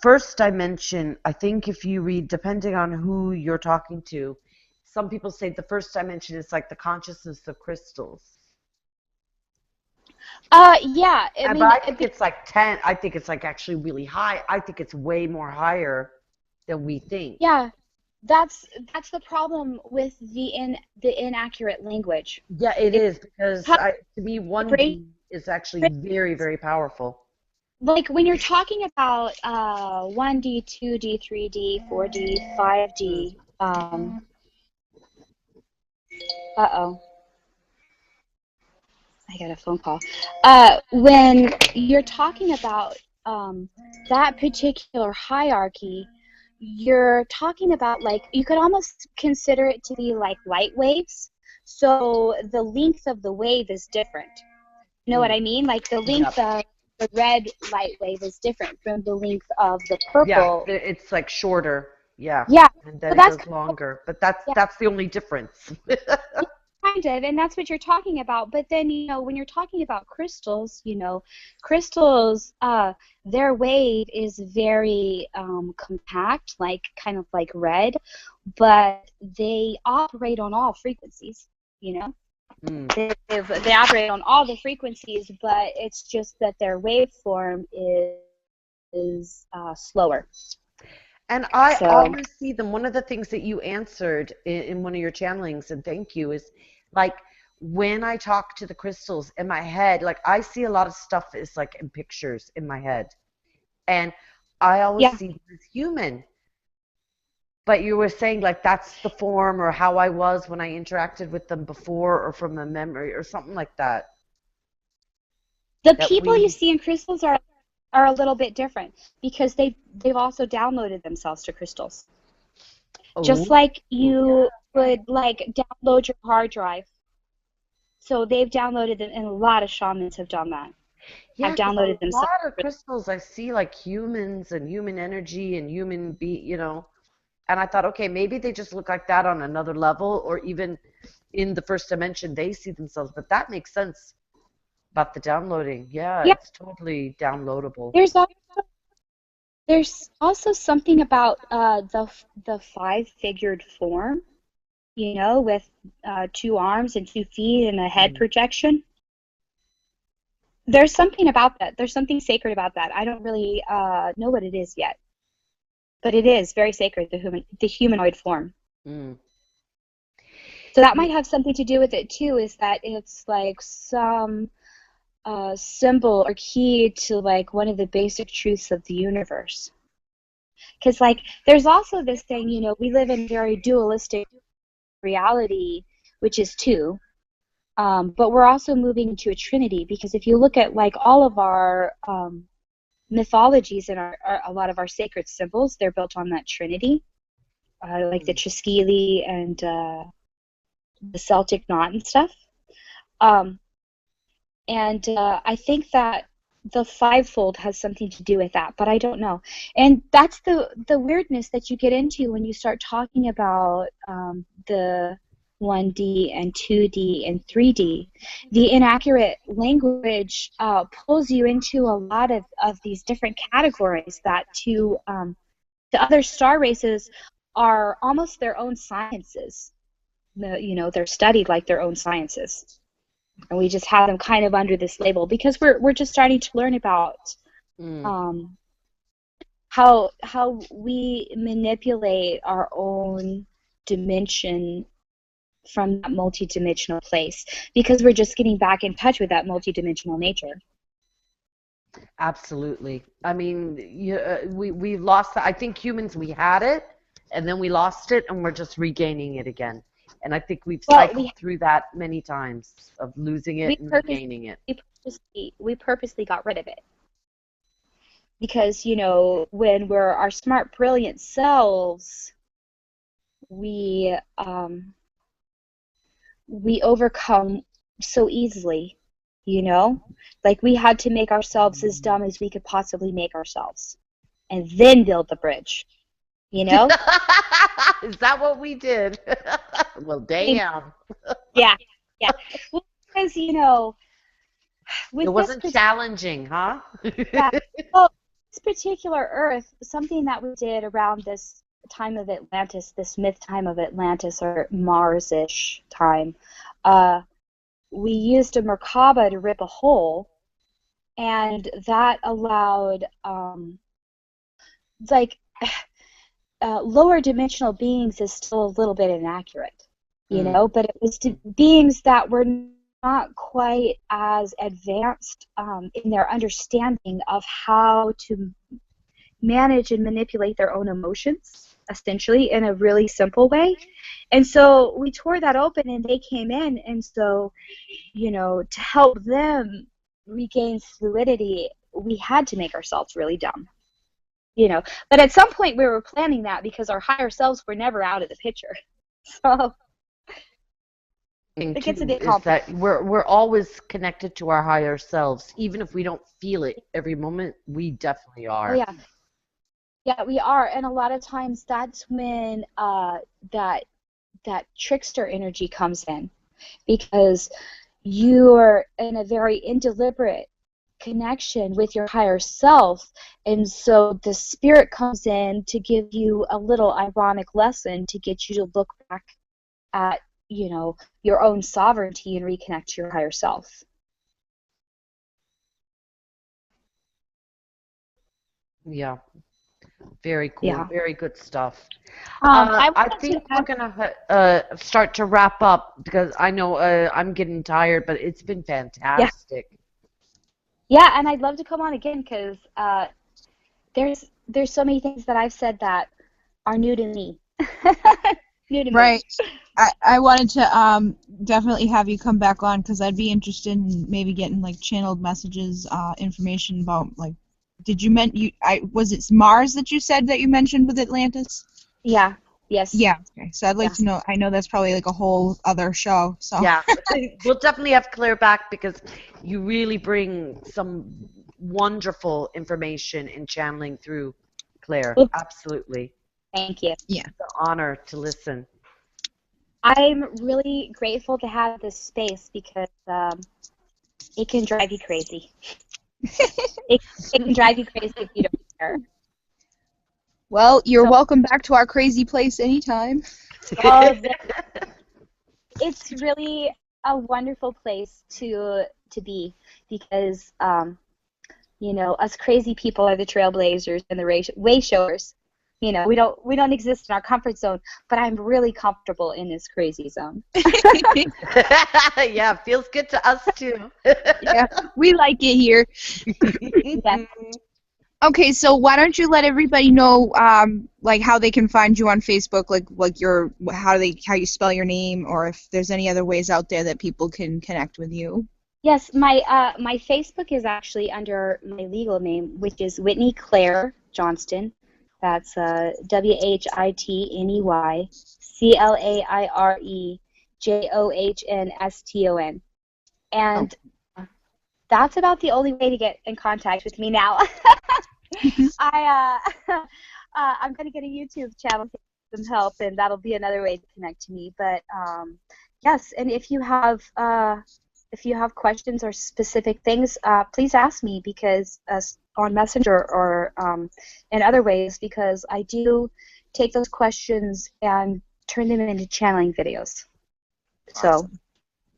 first dimension, I think if you read, depending on who you're talking to, some people say the first dimension is like the consciousness of crystals. yeah, I But mean, I think it's like 10. I think it's like actually really high. I think it's way more higher than we think. yeah, that's that's the problem with the inaccurate language. Yeah, it It's is because to me, vibration. 1D is actually very, very powerful. Like when you're talking about 1D, 2D, 3D, 4D, Mm. 5D, uh-oh, I got a phone call. When you're talking about um, that particular hierarchy, you're talking about like you could almost consider it to be like light waves. So the length of the wave is different. You know what Mm. I mean? Like the length Yep. of the red light wave is different from the length of the Yeah, purple. it's like shorter. Yeah, Yeah. and then So it that's goes longer. But that's yeah, that's the only difference. yeah, kind of, and that's what you're talking about. But then, when you're talking about crystals, crystals, their wave is very compact, like kind of like red, but they operate on all frequencies. You know, Mm. they operate on all the frequencies, but it's just that their waveform is slower. And I So always see them. One of the things that you answered in one of your channelings, and thank you, is like when I talk to the crystals in my head, like I see a lot of stuff is like in pictures in my head. And I always yeah. see them as human. But you were saying like that's the form or how I was when I interacted with them before or from a memory or something like that. The That people you we, see in crystals are a little bit different because they've also downloaded themselves to crystals. Just oh, like you would like download your hard drive. So they've downloaded them, and a lot of shamans have done that. yeah, Have because a downloaded themselves. lot of crystals I see like humans and human energy and human be, you know. And I thought, okay, maybe they just look like that on another level, or even in the first dimension they see themselves. But that makes sense about the downloading. Yeah, Yeah, it's totally downloadable. there's also there's also something about the five-figured form, you know, with two arms and 2 feet and a head Mm. projection. There's something about that. There's something sacred about that. I don't really know what it is yet, but it is very sacred, the humanoid form. Mm. So that might have something to do with it too, is that it's like some symbol or key to like one of the basic truths of the universe. Because like there's also this thing, you know, we live in a very dualistic reality, which is two. But we're also moving into a trinity, because if you look at like all of our mythologies and a lot of our sacred symbols, they're built on that trinity, like the Triskele and the Celtic knot and stuff. Um, and I think that the fivefold has something to do with that, but I don't know. And that's the weirdness that you get into when you start talking about the 1D and 2D and 3D. The inaccurate language pulls you into a lot of these different categories that to other star races are almost their own sciences. You know, they're studied like their own sciences. And we just have them kind of under this label because we're just starting to learn about Mm. um, how we manipulate our own dimension from that multidimensional place, because we're just getting back in touch with that multidimensional nature. Absolutely. I mean, we lost that. I think humans, we had it, and then we lost it, and we're just regaining it again. And I think we've Well, cycled through that many times of losing it we and purpose regaining it. we purposely got rid of it, because you know when we're our smart, brilliant selves, we we overcome so easily, you know? Like we had to make ourselves as dumb as we could possibly make ourselves and then build the bridge, you know? Is that what we did? Well, damn. Yeah, yeah. Well, because, you know, It with wasn't challenging, huh? yeah, well, this particular Earth, something that we did around this time of Atlantis, this myth time of Atlantis or Mars-ish time, uh, we used a Merkaba to rip a hole, and that allowed like lower dimensional beings is still a little bit inaccurate, you Mm. know, but it was to beings that were not quite as advanced in their understanding of how to manage and manipulate their own emotions, essentially, in a really simple way. And so we tore that open and they came in, and so, you know, to help them regain fluidity, we had to make ourselves really dumb, you know. But at some point we were planning that because our higher selves were never out of the picture. So Thing it gets a too bit is that complicated. we're always connected to our higher selves, even if we don't feel it every moment. We definitely Oh are. yeah, yeah, we are, and a lot of times that's when that that trickster energy comes in, because you're in a very indeliberate connection with your higher self, and so the spirit comes in to give you a little ironic lesson to get you to look back at, you know, your own sovereignty and reconnect to your higher self. Yeah, very cool, Yeah. very good stuff. I I wanted to think we're add, gonna start to wrap up because I know I'm getting tired, but it's been yeah, fantastic. yeah, and I'd love to come on again because there's so many things that I've said that are new to me. New to me. Right. I wanted to definitely have you come back on because I'd be interested in maybe getting like channeled messages, information about like, did you was it Mars that you said that you mentioned with Atlantis? Yeah. Yes. Yeah. Okay. So I'd like Yeah. to know. I know that's probably like a whole other show. So. Yeah, we'll definitely have Claire back because you really bring some wonderful information in channeling through Claire. Well, Absolutely. Thank you. Yeah. It's an honor to listen. I'm really grateful to have this space because it can drive you crazy. It, it can drive you crazy if you don't care. Well, you're So, welcome back to our crazy place anytime. oh, it's really a wonderful place to be because you know, us crazy people are the trailblazers and the way showers. You know, we don't exist in our comfort zone, but I'm really comfortable in this crazy zone. Yeah, feels good to us too. Yeah, we like it here. Yes. Okay, so why don't you let everybody know, like how they can find you on Facebook, like your how you spell your name, or if there's any other ways out there that people can connect with you. Yes, my Facebook is actually under my legal name, which is Whitney Claire Johnston. That's WHITNEYCLAIREJOHNSTON. Oh. And that's about the only way to get in contact with me now. I'm gonna get a YouTube channel to get some help, and that'll be another way to connect to me. But yes, and if you have questions or specific things, please ask me because on Messenger or in other ways because I do take those questions and turn them into channeling videos. So Awesome.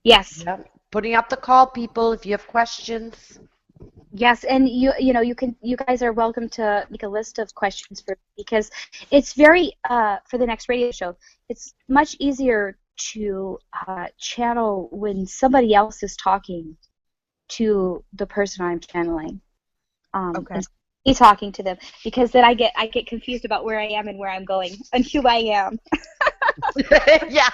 yes. Yep. Putting up the call, people, if you have questions. Yes, and you guys are welcome to make a list of questions for because it's very for the next radio show. It's much easier to channel when somebody else is talking to the person I'm channeling, Okay. and me talking to them because then I get confused about where I am and where I'm going and who I am. Yeah.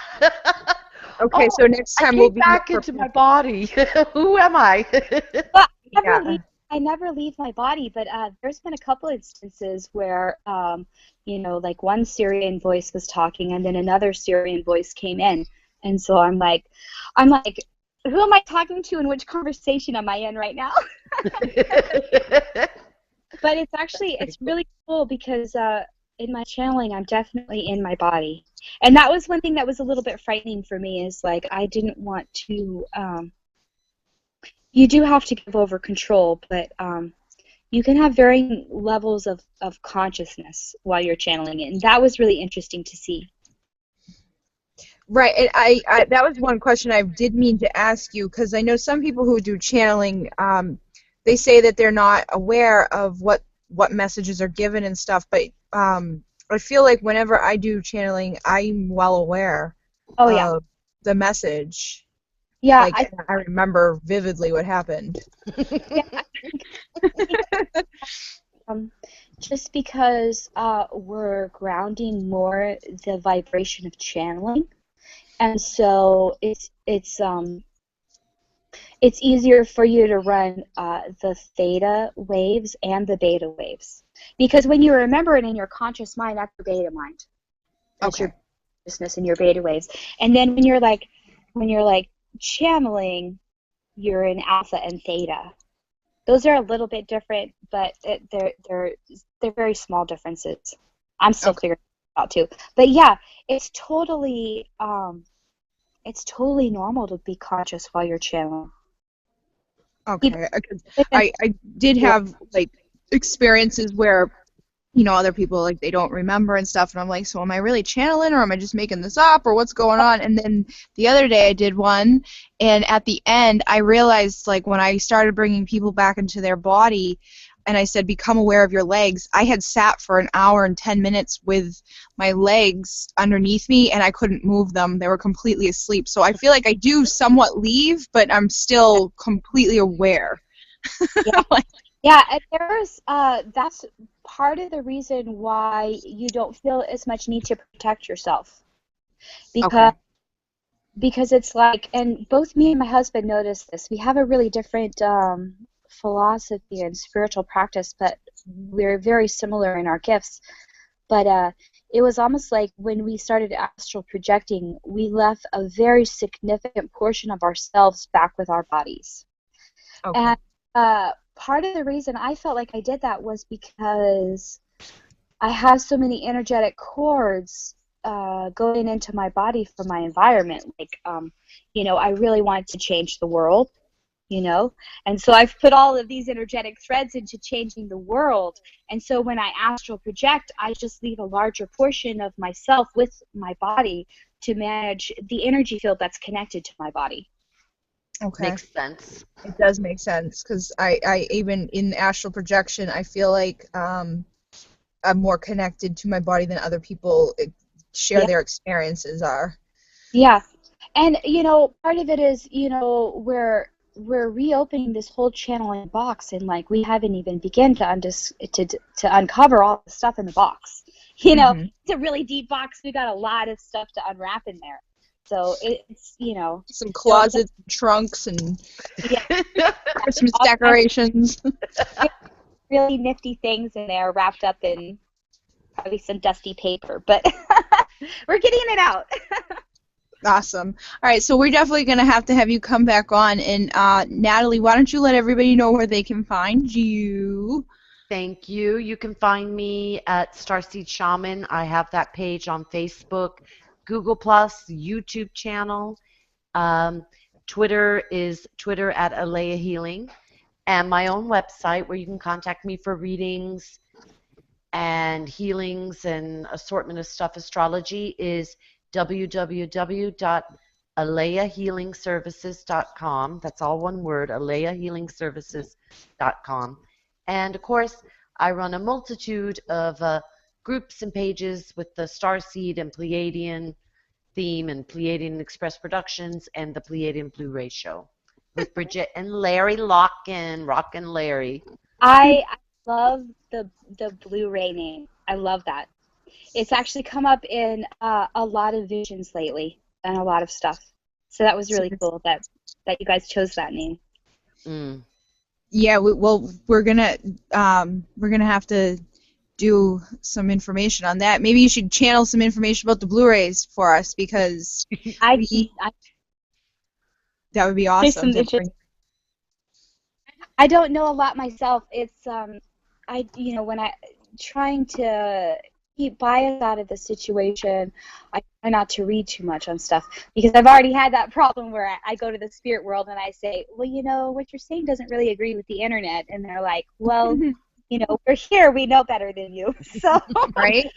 Okay, Oh, so next I time we'll came be back more into my prepared. body. Who am I? But Yeah. I never leave my body, but there's been a couple instances where, you know, like one Syrian voice was talking, and then another Syrian voice came in, and so I'm like, who am I talking to, and which conversation am I in right now? But it's really cool because in my channeling, I'm definitely in my body, and that was one thing that was a little bit frightening for me. Is like I didn't want to. You do have to give over control, but you can have varying levels of consciousness while you're channeling it, and that was really interesting to see. Right, and I that was one question I did mean to ask you because I know some people who do channeling, they say that they're not aware of what messages are given and stuff, but I feel like whenever I do channeling, I'm well aware Oh yeah, of the message. yeah. Like, I remember vividly what happened. Yeah, I think um, just because we're grounding more the vibration of channeling, and so it's easier for you to run the theta waves and the beta waves because when you remember it in your conscious mind, that's your beta mind. That's your Okay. consciousness in your beta waves. And then when you're like channeling, you're in alpha and theta. Those are a little bit different, but they're very small differences. I'm still Okay. figuring it out too. But yeah, it's totally normal to be conscious while you're channeling. People Okay. 'Cause live I did in have like experiences where other people like they don't remember and stuff, and I'm like, so am I really channeling or am I just making this up or what's going on? And then the other day I did one, and at the end I realized like when I started bringing people back into their body and I said become aware of your legs, I had sat for an hour and 10 minutes with my legs underneath me and I couldn't move them. They were completely asleep. So I feel like I do somewhat leave, but I'm still completely aware. Yeah, yeah, and there's that's part of the reason why you don't feel as much need to protect yourself because Okay. because it's like, and both me and my husband noticed this. We have a really different philosophy and spiritual practice, but we're very similar in our gifts. But it was almost like when we started astral projecting, we left a very significant portion of ourselves back with our bodies. Okay. And part of the reason I felt like I did that was because I have so many energetic cords going into my body from my environment. Like, I really want to change the world, and so I've put all of these energetic threads into changing the world. And so when I astral project, I just leave a larger portion of myself with my body to manage the energy field that's connected to my body. Okay. Makes sense. It does make sense because I even in astral projection, I feel like I'm more connected to my body than other people share their experiences are. Yeah. And, part of it is, we're reopening this whole channeling box, and like we haven't even begun to uncover all the stuff in the box. It's a really deep box. We got a lot of stuff to unwrap in there. So it's, some closets, trunks, and yeah, Christmas decorations. really nifty things in there wrapped up in probably some dusty paper, but we're getting it out. Awesome. All right, so we're definitely going to have you come back on. And Natalie, why don't you let everybody know where they can find you? Thank you. You can find me at Starseed Shaman. I have that page on Facebook, Google+, YouTube channel. Twitter is Twitter at Alaya Healing. And my own website where you can contact me for readings and healings and assortment of stuff astrology is www.alayahealingservices.com. That's all one word, alayahealingservices.com. And of course, I run a multitude of groups and pages with the Starseed and Pleiadian theme and Pleiadian Express Productions and the Pleiadian Blue Ray show with Bridget and Larry Rockin' Larry. I love the Blue Ray name. I love that. It's actually come up in a lot of visions lately and a lot of stuff. So that was really cool that you guys chose that name. Mm. Yeah, we're gonna have to do some information on that. Maybe you should channel some information about the Blu-rays for us because that would be awesome. I don't know a lot myself. It's when I trying to keep bias out of the situation, I try not to read too much on stuff because I've already had that problem where I go to the spirit world and I say, well, what you're saying doesn't really agree with the internet, and they're like, well, we're here, we know better than you, so right?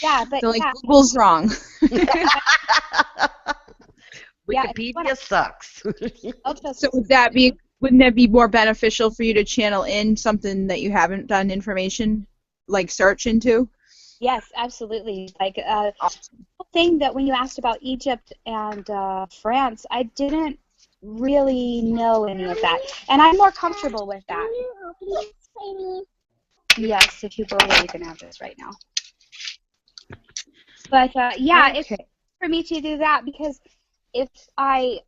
Yeah, but so like Google's wrong. Wikipedia sucks. So wouldn't that be more beneficial for you to channel in something that you haven't done information like search into? Yes, absolutely. Like the thing that when you asked about Egypt and France, I didn't really know any of that, and I'm more comfortable with that. Yes, if you go away, you can have this right now. But yeah, it's for me to do that because if I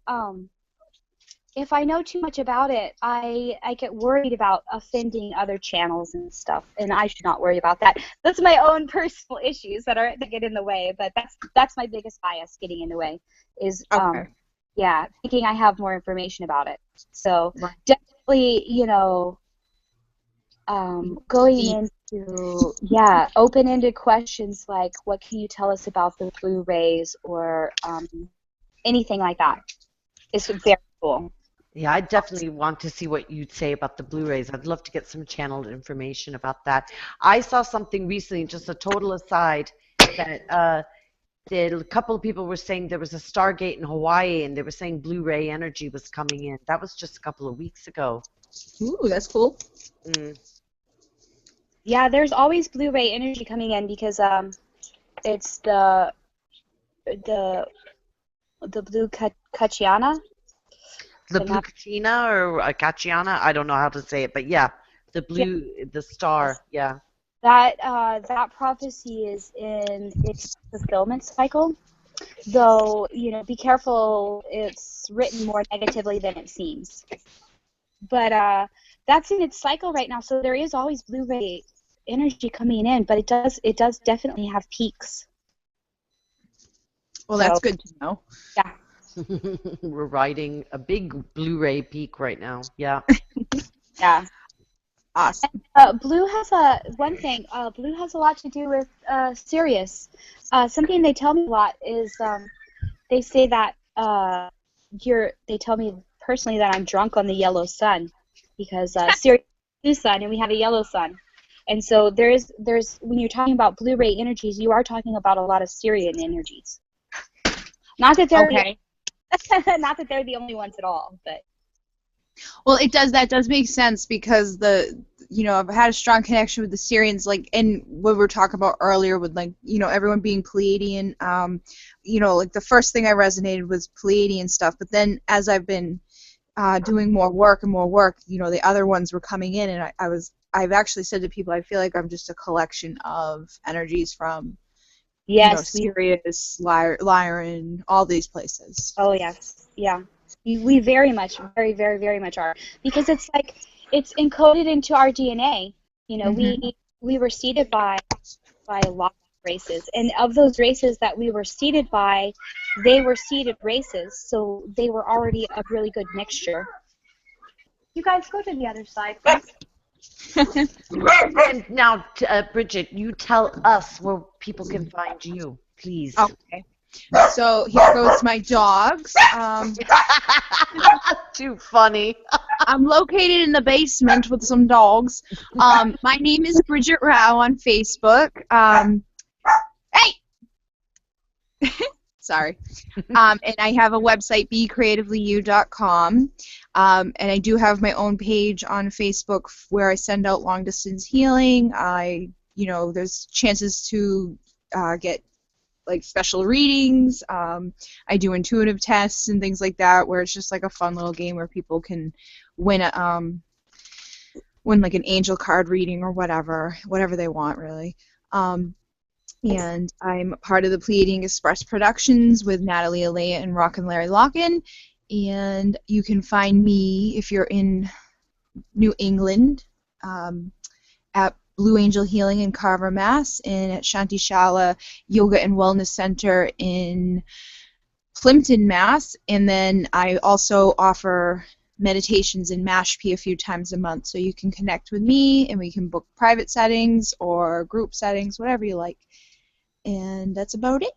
know too much about it, I get worried about offending other channels and stuff, and I should not worry about that. That's my own personal issues that get in the way, but that's my biggest bias getting in the way is thinking I have more information about it. So definitely, going into open-ended questions like what can you tell us about the Blue Rays or anything like that is very cool. Yeah, I definitely want to see what you'd say about the Blu-rays. I'd love to get some channeled information about that. I saw something recently, just a total aside, that a couple of people were saying there was a Stargate in Hawaii, and they were saying Blu-ray energy was coming in. That was just a couple of weeks ago. Ooh, that's cool. Mm. Yeah, there's always Blu-ray energy coming in because it's the blue Kachiana. The blue Kachina or Kachiana, I don't know how to say it, but yeah, the blue, the star, yeah. That prophecy is in its fulfillment cycle, though be careful. It's written more negatively than it seems, but that's in its cycle right now. So there is always Blu-ray energy coming in, but it does definitely have peaks. Well, that's good to know. Yeah. We're riding a big Blu-ray peak right now. Yeah. Yeah. Awesome. Blue has a one thing. Blue has a lot to do with Sirius. Something they tell me a lot is they say that they tell me personally that I'm drunk on the yellow sun because Sirius is a blue sun and we have a yellow sun. And so there's when you're talking about blue ray energies, you are talking about a lot of Sirian energies. Not that they're Okay. not that they're the only ones at all, but Well, that does make sense because I've had a strong connection with the Syrians, like, and what we were talking about earlier with, like, everyone being Pleiadian, like the first thing I resonated was Pleiadian stuff, but then as I've been doing more work and more work, the other ones were coming in, and I've actually said to people, I feel like I'm just a collection of energies from, yes, Sirius, Lyran, all these places. oh yes, yeah. We very much, very, very, very much are because it's like it's encoded into our DNA. Mm-hmm. We were seeded by a lot of races, and of those races that we were seeded by, they were seeded races, so they were already a really good mixture. You guys go to the other side, please. And now, Bridget, you tell us where people can find you, please. Okay. So here goes my dogs. Too funny. I'm located in the basement with some dogs. My name is Bridget Rau on Facebook. Hey! Sorry. And I have a website, becreativelyu.com. And I do have my own page on Facebook where I send out long-distance healing. There's chances to get like special readings. I do intuitive tests and things like that, where it's just like a fun little game where people can win like an angel card reading or whatever they want, really. And I'm part of the Pleiadian Express Productions with Natalie, Alaya, and Rock and Larry Locken. And you can find me if you're in New England at Blue Angel Healing in Carver, Mass, and at Shanti Shala Yoga and Wellness Center in Plimpton, Mass. And then I also offer meditations in Mashpee a few times a month, so you can connect with me and we can book private settings or group settings, whatever you like. And that's about it.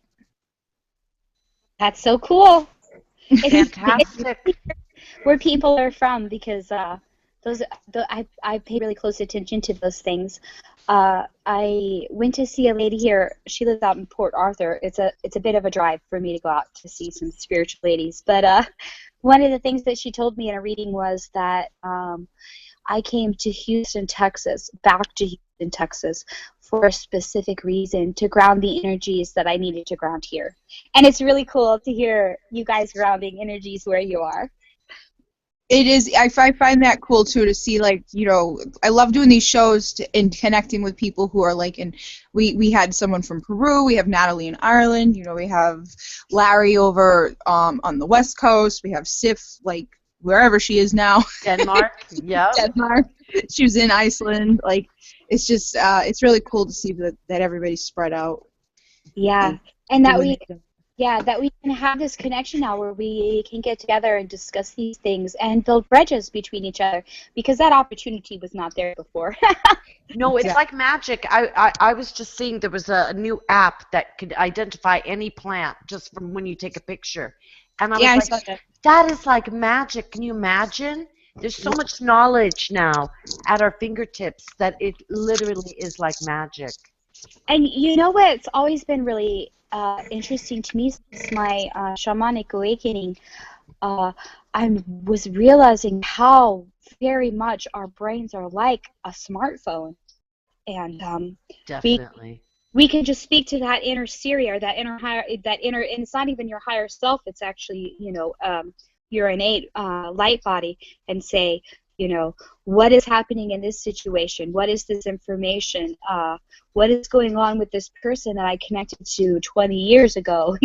That's so cool. Fantastic. Where people are from because I pay really close attention to those things. I went to see a lady here. She lives out in Port Arthur. It's a bit of a drive for me to go out to see some spiritual ladies. But one of the things that she told me in a reading was that I came to Houston, Texas, back to Houston, Texas, for a specific reason, to ground the energies that I needed to ground here. And it's really cool to hear you guys grounding energies where you are. It is. I find that cool too to see, like, I love doing these shows and connecting with people who are like, and we had someone from Peru, we have Natalie in Ireland, we have Larry over on the West Coast, we have Sif, like, wherever she is now. Denmark, yeah. Denmark. She was in Iceland. Like, it's just, it's really cool to see that everybody's spread out. Yeah, and that we can have this connection now where we can get together and discuss these things and build bridges between each other, because that opportunity was not there before. No, it's like magic. I was just seeing there was a new app that could identify any plant just from when you take a picture. And I was like, that is like magic. Can you imagine? There's so much knowledge now at our fingertips that it literally is like magic. And you know what's always been really interesting to me since my shamanic awakening, I was realizing how very much our brains are like a smartphone, and Definitely. we can just speak to that inner Siri, or that inner higher, and it's not even your higher self. It's actually your innate light body, and say, what is happening in this situation? What is this information? What is going on with this person that I connected to 20 years ago?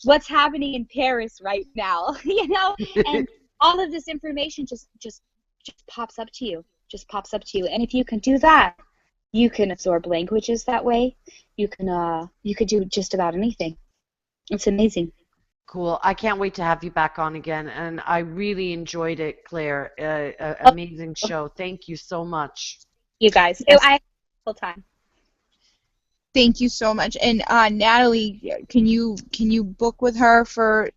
What's happening in Paris right now? And all of this information just pops up to you. Just pops up to you. And if you can do that, you can absorb languages that way. You can do just about anything. It's amazing. Cool. I can't wait to have you back on again. And I really enjoyed it, Claire. Oh, Amazing show. Thank you so much. you guys. Yes. I had a whole time. Thank you so much. And Natalie, can you book with her for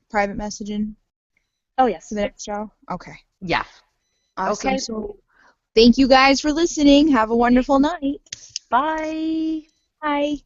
private messaging Oh, yes. for the next show? Okay. Yeah. Awesome. Okay. So thank you guys for listening. Have a wonderful night. Bye. Bye.